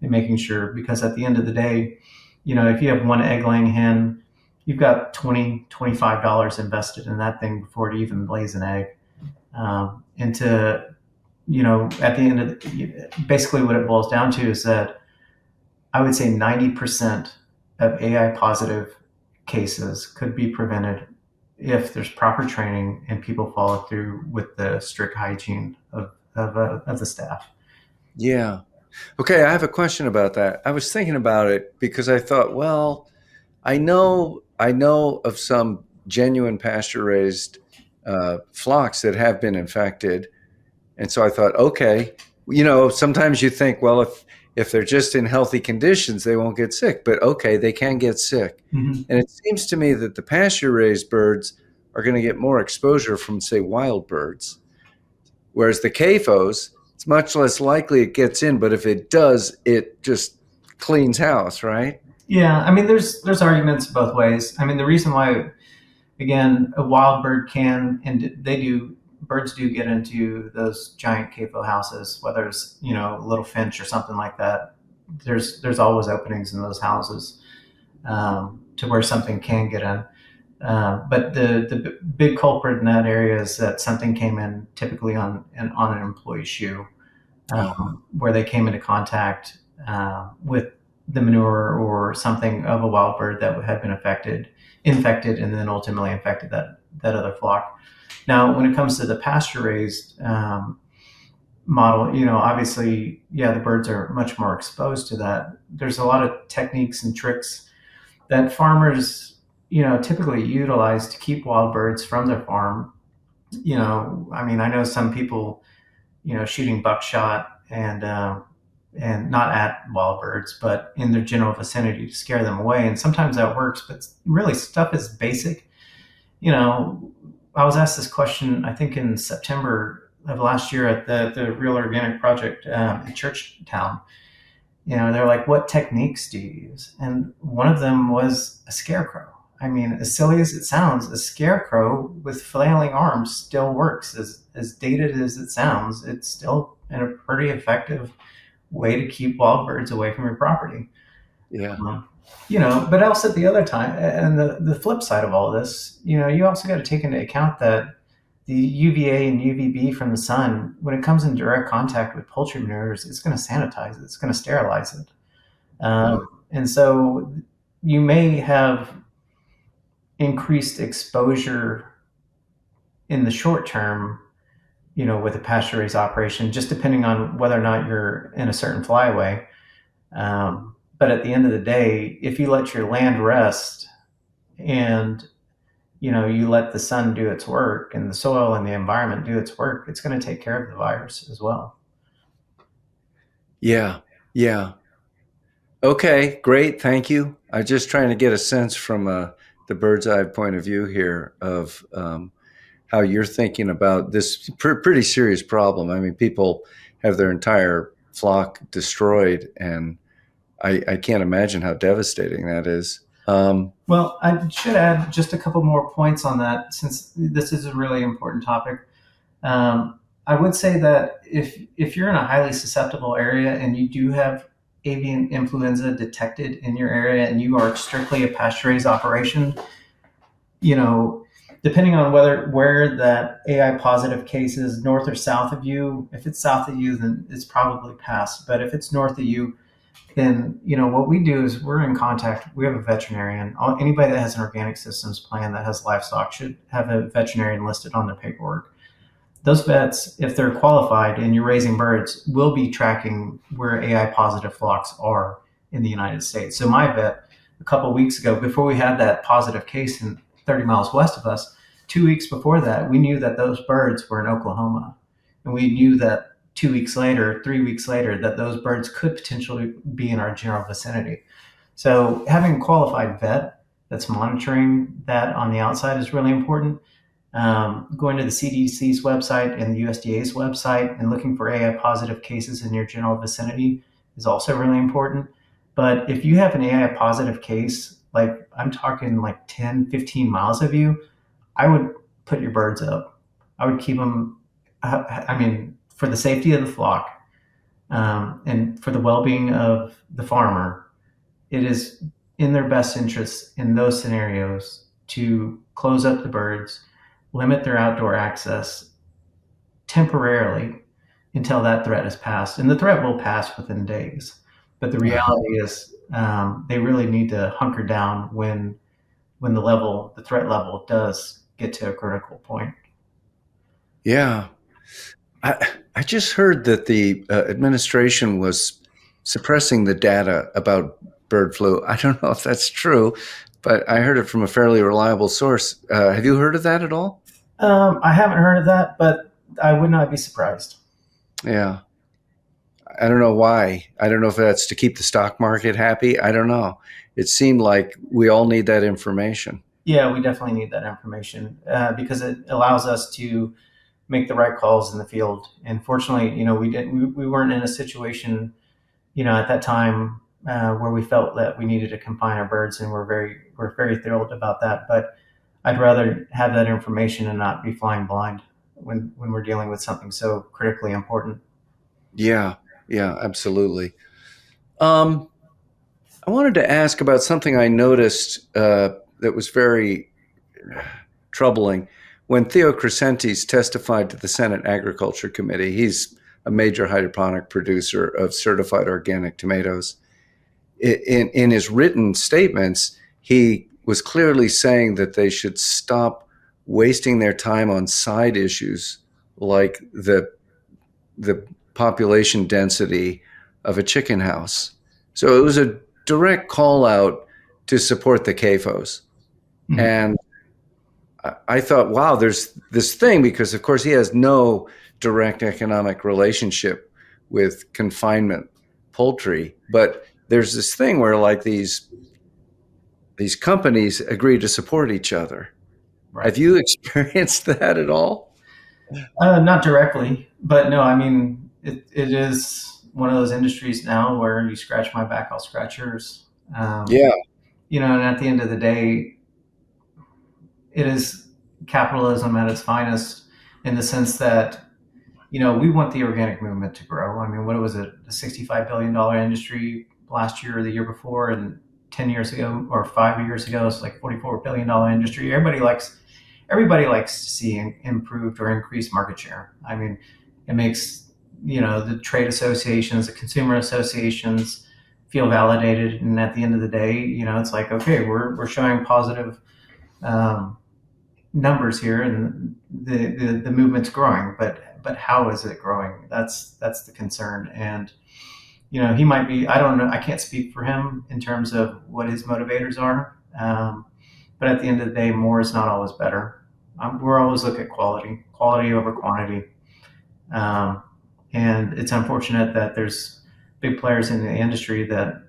in making sure, because at the end of the day, if you have one egg laying hen, you've got $25 invested in that thing before it even lays an egg. And to, at the end of basically what it boils down to is that I would say 90% of AI positive cases could be prevented if there's proper training and people follow through with the strict hygiene of the staff. Yeah. Okay, I have a question about that. I was thinking about it because I thought, well, I know of some genuine pasture-raised flocks that have been infected, and so I thought, okay, sometimes you think, well, if they're just in healthy conditions, they won't get sick, but okay, they can get sick. Mm-hmm. And it seems to me that the pasture-raised birds are going to get more exposure from, say, wild birds, whereas the CAFOs, it's much less likely it gets in, but if it does, it just cleans house, right? Yeah, I mean, there's arguments both ways. I mean, the reason why, again, a wild bird can, and birds do get into those giant CAFO houses, whether it's, a little finch or something like that. There's always openings in those houses to where something can get in. But the big culprit in that area is that something came in typically on an employee shoe, where they came into contact with the manure or something of a wild bird that had been infected, and then ultimately infected that other flock. Now, when it comes to the pasture-raised model, obviously, the birds are much more exposed to that. There's a lot of techniques and tricks that farmers, typically utilize to keep wild birds from their farm. I mean, I know some people, shooting buckshot and not at wild birds, but in their general vicinity to scare them away. And sometimes that works, but really stuff is basic. I was asked this question, I think in September of last year at the Real Organic Project in Churchtown. They're like, "What techniques do you use?" And one of them was a scarecrow. I mean, as silly as it sounds, a scarecrow with flailing arms still works. As dated as it sounds, it's still a pretty effective way to keep wild birds away from your property. Yeah. But also at the other time, and the flip side of all this, you also got to take into account that the UVA and UVB from the sun, when it comes in direct contact with poultry manures, it's going to sanitize it. It's going to sterilize it. And so you may have increased exposure in the short term, with a pasture-raised operation, just depending on whether or not you're in a certain flyway. But at the end of the day, if you let your land rest and you let the sun do its work and the soil and the environment do its work, it's going to take care of the virus as well. Yeah. Yeah. Okay, great. Thank you. I'm just trying to get a sense from the bird's eye point of view here of how you're thinking about this pretty serious problem. I mean, people have their entire flock destroyed, and I can't imagine how devastating that is. Well, I should add just a couple more points on that, since this is a really important topic. I would say that if you're in a highly susceptible area and you do have avian influenza detected in your area and you are strictly a pasture raised operation, you know, depending on where that AI positive case is, north or south of you. If it's south of you, then it's probably passed. But if it's north of you, then what we do is we're in contact. We have a veterinarian. Anybody that has an organic systems plan that has livestock should have a veterinarian listed on their paperwork. Those vets, if they're qualified and you're raising birds, will be tracking where AI positive flocks are in the United States. So my vet, a couple of weeks ago, before we had that positive case in 30 miles west of us, 2 weeks before that, we knew that those birds were in Oklahoma. And we knew that 2 weeks later, 3 weeks later, that those birds could potentially be in our general vicinity. So having a qualified vet that's monitoring that on the outside is really important. Going to the CDC's website and the USDA's website and looking for AI positive cases in your general vicinity is also really important. But if you have an AI positive case, like I'm talking like 10, 15 miles of you, I would put your birds up. I would keep them, I mean, for the safety of the flock, and for the well being of the farmer, it is in their best interest in those scenarios to close up the birds, limit their outdoor access temporarily until that threat is passed. And the threat will pass within days. But the reality is, they really need to hunker down when the threat level does get to a critical point. Yeah. I just heard that the administration was suppressing the data about bird flu. I don't know if that's true, but I heard it from a fairly reliable source. Have you heard of that at all? I haven't heard of that, but I would not be surprised. Yeah. I don't know why. I don't know if that's to keep the stock market happy. I don't know. It seemed like we all need that information. Yeah, we definitely need that information because it allows us to make the right calls in the field. And fortunately, we weren't in a situation, at that time where we felt that we needed to confine our birds, and we're very thrilled about that. But I'd rather have that information and not be flying blind when we're dealing with something so critically important. Yeah. Yeah, absolutely. Um, I wanted to ask about something I noticed that was very troubling. When Theo Crescentes testified to the Senate Agriculture Committee, he's a major hydroponic producer of certified organic tomatoes. In his written statements, he was clearly saying that they should stop wasting their time on side issues like the population density of a chicken house. So it was a direct call out to support the CAFOs. Mhm. And I thought, wow, there's this thing, because of course he has no direct economic relationship with confinement poultry, but there's this thing where like these companies agree to support each other. Right. Have you experienced that at all? Not directly, but no, I mean, it is one of those industries now where you scratch my back, I'll scratch yours. Um, Yeah, and at the end of the day, it is capitalism at its finest in the sense that, we want the organic movement to grow. I mean, what was it, a $65 billion industry last year or the year before, and 10 years ago or 5 years ago, it's like $44 billion industry. Everybody likes to see improved or increased market share. I mean, it makes the trade associations, the consumer associations feel validated, and at the end of the day, it's like, okay, we're showing positive um, numbers here, and the movement's growing, but how is it growing? That's the concern. And he might be, I don't know, I can't speak for him in terms of what his motivators are. But at the end of the day, more is not always better. We're always look at quality over quantity. um, and it's unfortunate that there's big players in the industry that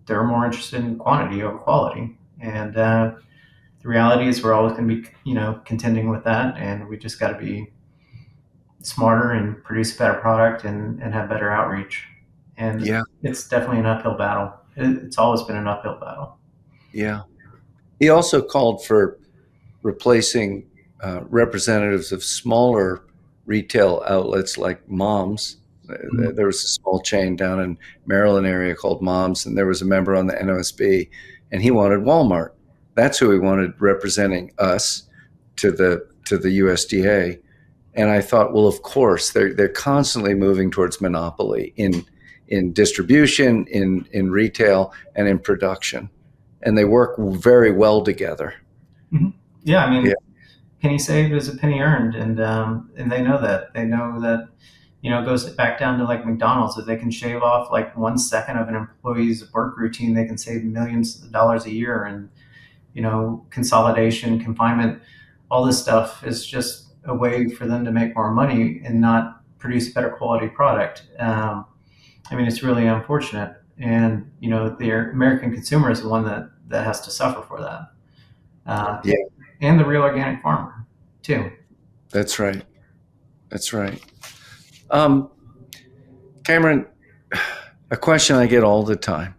they're more interested in quantity over quality. And the reality is we're always going to be contending with that, and we just got to be smarter and produce a better product and have better outreach. And yeah, it's definitely an uphill battle. It's always been an uphill battle. yeah. He also called for replacing representatives of smaller retail outlets like Mom's. There was a small chain down in Maryland area called Mom's, and there was a member on the NOSB, and he wanted Walmart. That's who he wanted representing us to the USDA. And I thought, well, of course, they're constantly moving towards monopoly in distribution, in retail, and in production, and they work very well together. Mm-hmm. Yeah, I mean, Yeah. penny saved is a penny earned, and they know that. They know that, it goes back down to like McDonald's. If they can shave off like 1 second of an employee's work routine, they can save millions of dollars a year. And consolidation, confinement, all this stuff is just a way for them to make more money and not produce a better quality product. It's really unfortunate, and the American consumer is the one that has to suffer for that. Yeah. And the real organic farmer too. That's right. That's right. Cameron, a question I get all the time.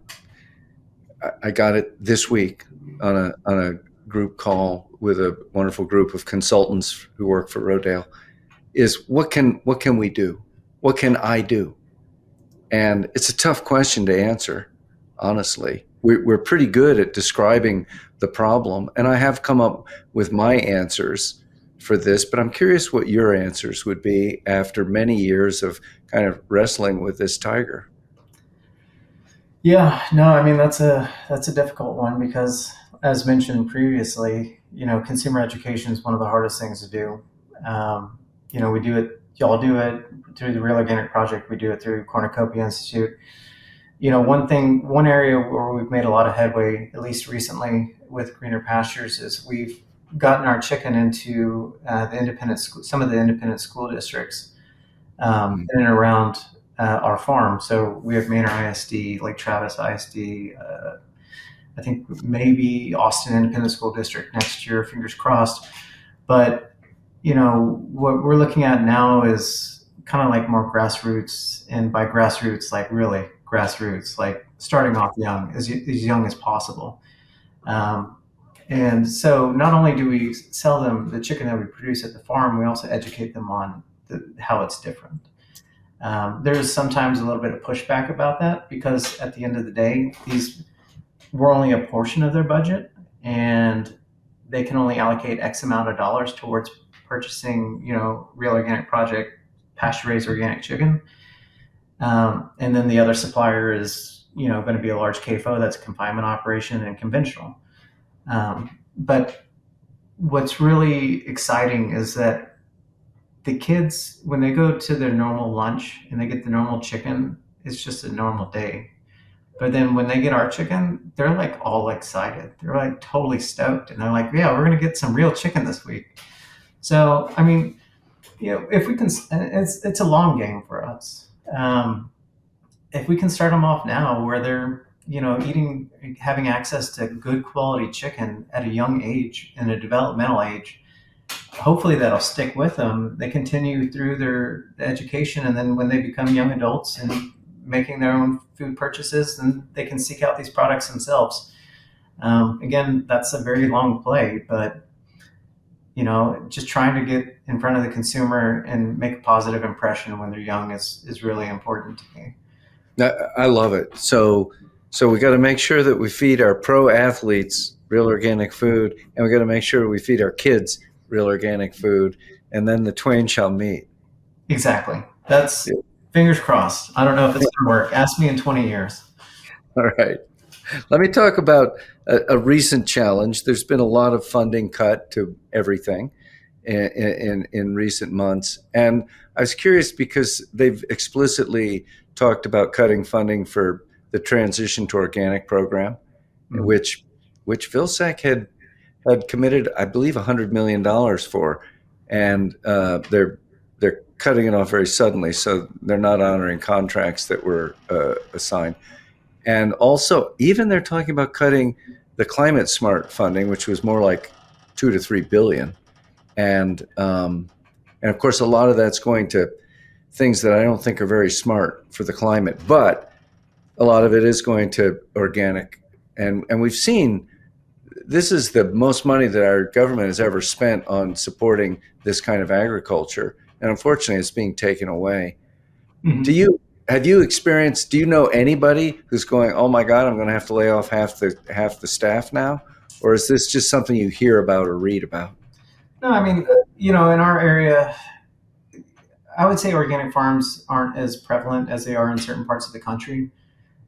I got it this week on a group call with a wonderful group of consultants who work for Rodale. Is what can we do? What can I do? And it's a tough question to answer, honestly. We're pretty good at describing the problem, and I have come up with my answers for this, but I'm curious what your answers would be after many years of kind of wrestling with this tiger. Yeah, no, that's a difficult one because, as mentioned previously, consumer education is one of the hardest things to do. We do it. Y'all do it through the Real Organic Project. We do it through Cornucopia Institute. One area where we've made a lot of headway, at least recently with Greener Pastures, is we've gotten our chicken into some of the independent school districts in and around our farm. So we have Manor ISD, Lake Travis ISD, I think maybe Austin Independent School District next year, fingers crossed. But what we're looking at now is kind of like more grassroots, and by grassroots, like really grassroots, like starting off young, as young as possible. And so not only do we sell them the chicken that we produce at the farm, we also educate them on how it's different. There's sometimes a little bit of pushback about that because at the end of the day, we're only a portion of their budget, and they can only allocate X amount of dollars towards purchasing, Real Organic Project pasture-raised organic chicken. And then the other supplier is, going to be a large CAFO that's a confinement operation and conventional. But what's really exciting is that the kids, when they go to their normal lunch and they get the normal chicken, it's just a normal day. But then when they get our chicken, they're like all excited. They're like totally stoked. And they're like, yeah, we're going to get some real chicken this week. So, if we can, it's a long game for us. If we can start them off now where they're, having access to good quality chicken at a young age and a developmental age, hopefully that'll stick with them. They continue through their education, and then when they become young adults and making their own food purchases, then they can seek out these products themselves. Again, that's a very long play, but just trying to get in front of the consumer and make a positive impression when they're young is really important to me. I love it. So we got to make sure that we feed our pro athletes real organic food, and we got to make sure we feed our kids real organic food, and then the twain shall meet. Exactly. That's fingers crossed. I don't know if it's going to work. Ask me in 20 years. All right. Let me talk about a recent challenge. There's been a lot of funding cut to everything in recent months. And I was curious because they've explicitly talked about cutting funding for the Transition to Organic program, which Vilsack had committed, I believe, $100 million for. And they're cutting it off very suddenly, so they're not honoring contracts that were assigned. And also, even they're talking about cutting the climate smart funding, which was more like $2 to $3 billion. And of course, a lot of that's going to things that I don't think are very smart for the climate, but a lot of it is going to organic. And we've seen this is the most money that our government has ever spent on supporting this kind of agriculture. and unfortunately, it's being taken away. Mhm. Do you do you know anybody who's going, oh my God, I'm going to have to lay off half the staff now? Or is this just something you hear about or read about? No, I mean, in our area, I would say organic farms aren't as prevalent as they are in certain parts of the country.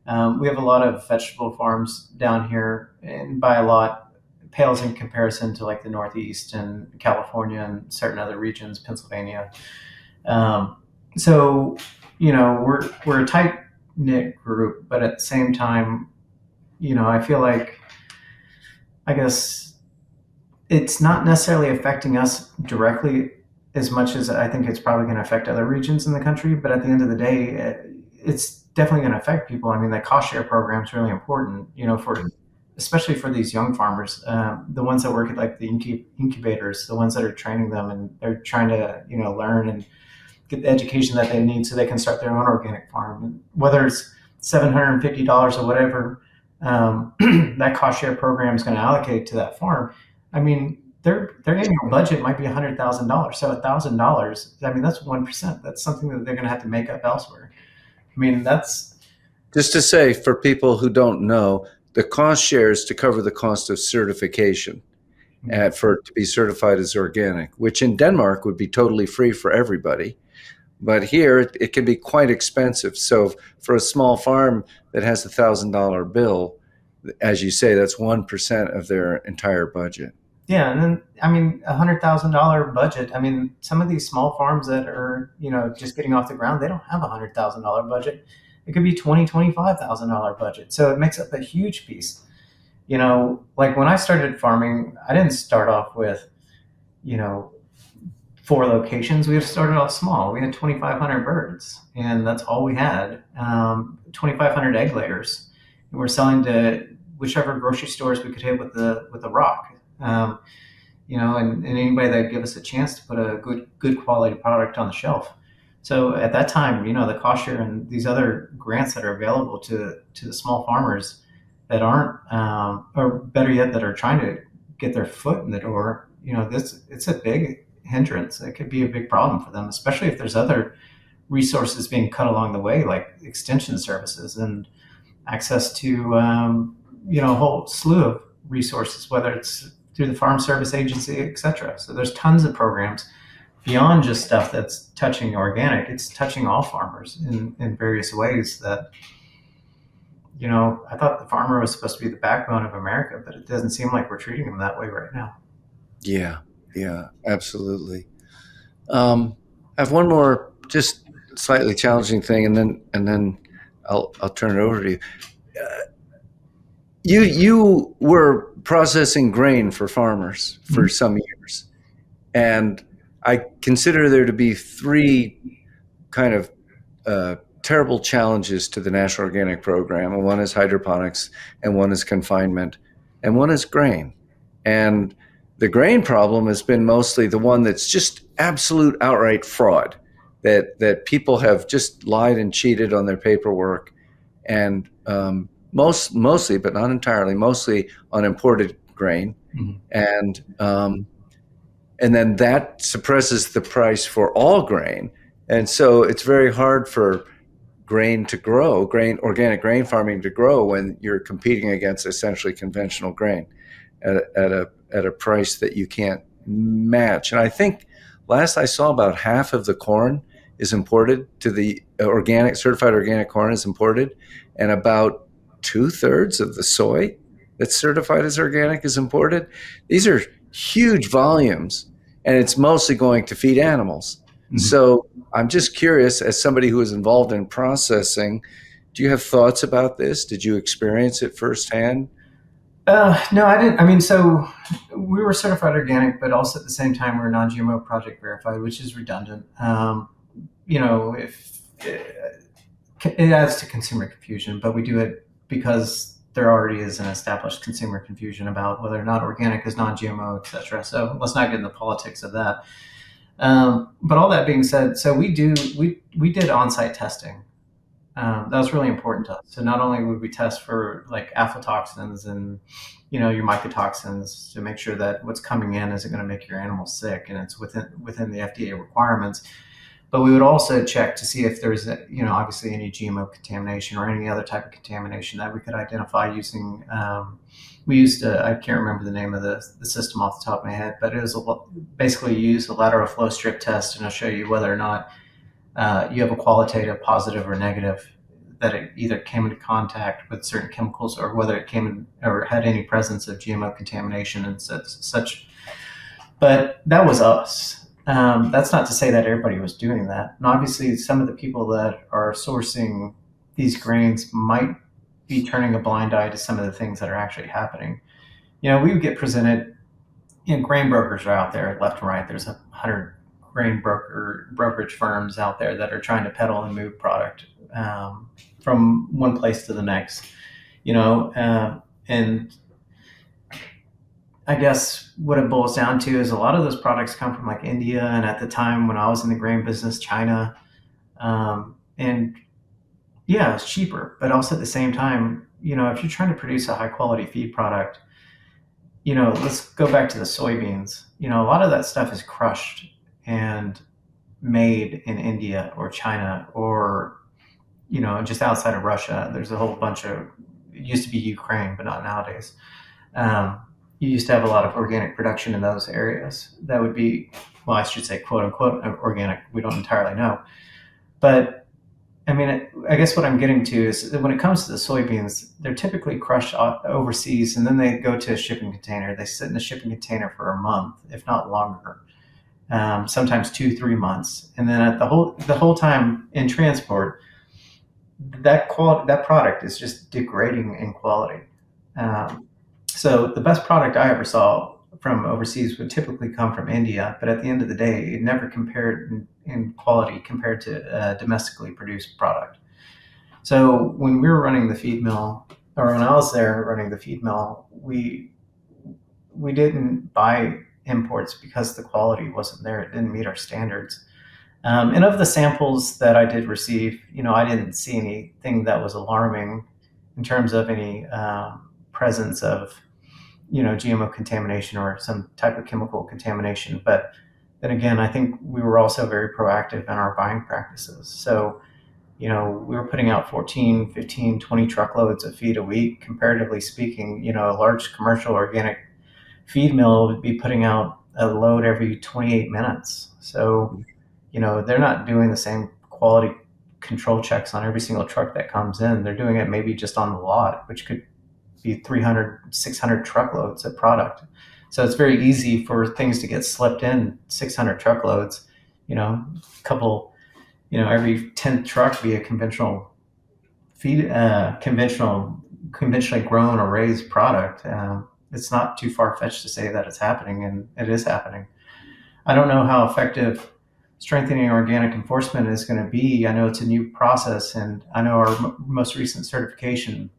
We have a lot of vegetable farms down here, and by a lot, pales in comparison to like the Northeast and California and certain other regions, Pennsylvania. Um, so, we're a tight knit group, but at the same time, I feel like, I guess, it's not necessarily affecting us directly as much as I think it's probably going to affect other regions in the country. But at the end of the day, it's definitely going to affect people. I mean, the cost share program is really important, for especially for these young farmers, the ones that work at like the incubators, the ones that are training them and they're trying to, learn and get the education that they need so they can start their own organic farm. And whether it's $750 or whatever that cost share program is going to allocate to that farm, I mean, their annual budget might be $100,000. So $1,000, I mean, that's 1%. That's something that they're going to have to make up elsewhere. I mean, that's Just to say, for people who don't know, the cost share is to cover the cost of certification to be certified as organic, which in Denmark would be totally free for everybody. But here it can be quite expensive. So for a small farm that has $1,000 bill, as you say, that's 1% of their entire budget. yeah. And then, I mean, $100,000 budget. I mean, some of these small farms that are, just getting off the ground, they don't have $100,000 budget. It could be $25,000 budget. So it makes up a huge piece. Like when I started farming, I didn't start off with, you know, 4 locations. We had started off small. We had 2,500 birds, and that's all we had. 2,500 egg layers, and we're selling to whichever grocery stores we could hit with the rock. And anybody that give us a chance to put a good quality product on the shelf. So at that time, the cost share and these other grants that are available to the small farmers that aren't, or better yet, that are trying to get their foot in the door. It's a big hindrance. It could be a big problem for them, especially if there's other resources being cut along the way, like extension services and access to a whole slew of resources, whether it's through the Farm Service Agency, et cetera. So there's tons of programs beyond just stuff that's touching organic. It's touching all farmers in various ways that, I thought the farmer was supposed to be the backbone of America, but it doesn't seem like we're treating them that way right now. Yeah, absolutely. I have one more just slightly challenging thing, and then I'll turn it over to you. You were processing grain for farmers for some years, and I consider there to be three kind of terrible challenges to the National Organic Program. And one is hydroponics, and one is confinement, and one is grain. And the grain problem has been mostly the one that's just absolute outright fraud, that people have just lied and cheated on their paperwork, and mostly, but not entirely, mostly on imported grain. Mm-hmm. And then that suppresses the price for all grain. And so it's very hard for organic grain farming to grow when you're competing against essentially conventional grain at a price that you can't match. And I think last I saw, about half of the corn is imported to the certified organic corn is imported, and about 2/3 of the soy that's certified as organic is imported. These are huge volumes, and it's mostly going to feed animals. Mm-hmm. So I'm just curious, as somebody who is involved in processing, do you have thoughts about this? Did you experience it firsthand? No, I didn't. I mean, so we were certified organic, but also at the same time, we're non-GMO project verified, which is redundant. If it adds to consumer confusion, but we do it because there already is an established consumer confusion about whether or not organic is non-GMO, et cetera. So let's not get into the politics of that. But all that being said, so we did on-site testing that was really important to us. So not only would we test for like aflatoxins and your mycotoxins to make sure that what's coming in isn't going to make your animal sick and it's within the FDA requirements, but we would also check to see if there's obviously any GMO contamination or any other type of contamination that we could identify using. We used I can't remember the name of the system off the top of my head, but it was basically you use a lateral flow strip test, and it'll show you whether or not you have a qualitative positive or negative, that it either came into contact with certain chemicals or whether it came in or had any presence of GMO contamination and such. But that was us. That's not to say that everybody was doing that. And obviously, some of the people that are sourcing these grains might be turning a blind eye to some of the things that are actually happening. We would get presented, grain brokers are out there left and right. There's 100 grain brokerage firms out there that are trying to peddle and move product from one place to the next, and I guess what it boils down to is a lot of those products come from like India, and at the time when I was in the grain business, China, and yeah, it's cheaper, but also at the same time, if you're trying to produce a high quality feed product, let's go back to the soybeans. A lot of that stuff is crushed and made in India or China or, just outside of Russia. There's a whole bunch of, it used to be Ukraine, but not nowadays. You used to have a lot of organic production in those areas. That would be, well, I should say, quote unquote, organic. We don't entirely know. But I mean, I guess what I'm getting to is that when it comes to the soybeans, they're typically crushed overseas, and then they go to a shipping container. They sit in a shipping container for a month, if not longer, sometimes 2-3 months, and then at the whole time in transport, that product is just degrading in quality. So the best product I ever saw from overseas would typically come from India, but at the end of the day, it never compared in quality compared to domestically produced product. So when we were running the feed mill, or when I was there running the feed mill, we didn't buy imports because the quality wasn't there. It didn't meet our standards. And of the samples that I did receive, I didn't see anything that was alarming in terms of any presence of, GMO contamination or some type of chemical contamination. But then again, I think we were also very proactive in our buying practices. So, we were putting out 14, 15, 20 truckloads of feed a week. Comparatively speaking, a large commercial organic feed mill would be putting out a load every 28 minutes. So, they're not doing the same quality control checks on every single truck that comes in. They're doing it maybe just on the lot, which could be 300, 600 truckloads of product. So it's very easy for things to get slipped in 600 truckloads, couple, every 10th truck be a conventional feed, conventionally grown or raised product. It's not too far-fetched to say that it's happening, and it is happening. I don't know how effective strengthening organic enforcement is going to be. I know it's a new process, and I know our most recent certification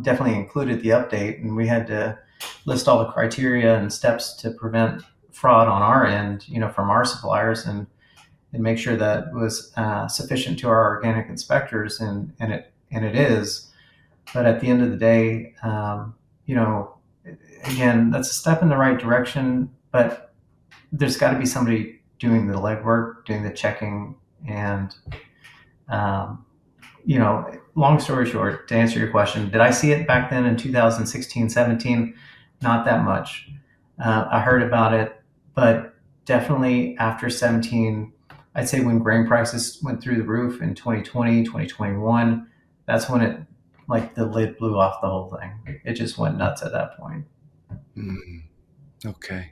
definitely included the update, and we had to list all the criteria and steps to prevent fraud on our end, from our suppliers, and make sure that was sufficient to our organic inspectors, and it is. But at the end of the day, again, that's a step in the right direction, but there's got to be somebody doing the legwork, doing the checking, and long story short, to answer your question, did I see it back then in 2016, 17? Not that much. I heard about it, but definitely after 17, I'd say when grain prices went through the roof in 2020, 2021, that's when it, like, the lid blew off the whole thing. It just went nuts at that point. Okay.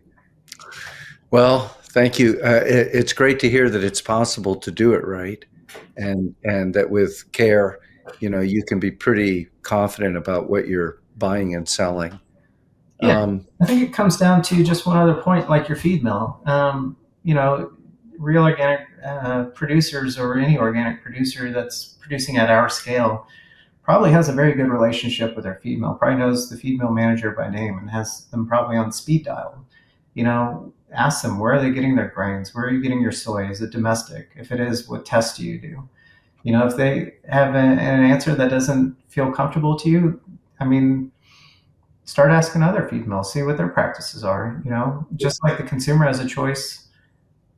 Well, thank you. It's great to hear that it's possible to do it right, and that with care, you can be pretty confident about what you're buying and selling. Yeah, I think it comes down to just one other point, like your feed mill. Real organic producers, or any organic producer that's producing at our scale, probably has a very good relationship with their feed mill, probably knows the feed mill manager by name and has them probably on speed dial. Ask them, where are they getting their grains? Where are you getting your soy? Is it domestic? If it is, what tests do you do? If they have an answer that doesn't feel comfortable to you, I mean, start asking other feed mills, see what their practices are. Just like the consumer has a choice,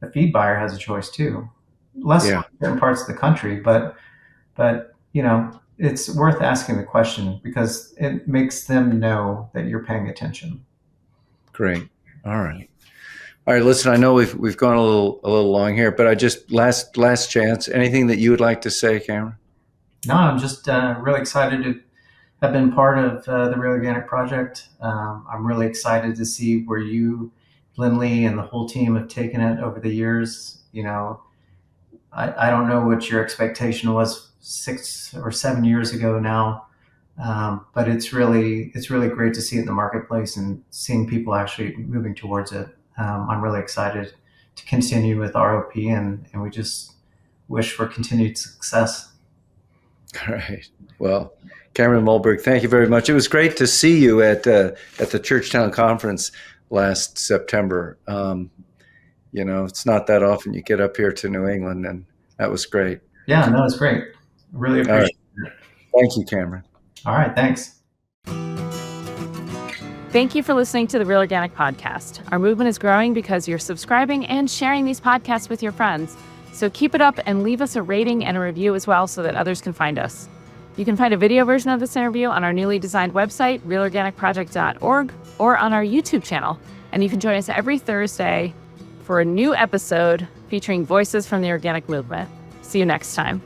the feed buyer has a choice too. Less so Yeah, in certain parts of the country, but it's worth asking the question because it makes them know that you're paying attention. great. All right. All right, listen, I know we've gone a little long here, but I just last chance. Anything that you would like to say, Cameron? No, I'm just really excited to have been part of the Real Organic Project. I'm really excited to see where you, Linley, and the whole team have taken it over the years. I don't know what your expectation was 6 or 7 years ago now, but it's really great to see it in the marketplace and seeing people actually moving towards it. I'm really excited to continue with ROP, and we just wish for continued success. All right. Well, Cameron Molberg, thank you very much. It was great to see you at the Churchtown conference last September. It's not that often you get up here to New England, and that was great. Yeah, no, it's great. Really All right. appreciate it. Thank you, Cameron. All right, thanks. Thank you for listening to the Real Organic Podcast. Our movement is growing because you're subscribing and sharing these podcasts with your friends. So keep it up and leave us a rating and a review as well so that others can find us. You can find a video version of this interview on our newly designed website, realorganicproject.org, or on our YouTube channel. And you can join us every Thursday for a new episode featuring voices from the organic movement. See you next time.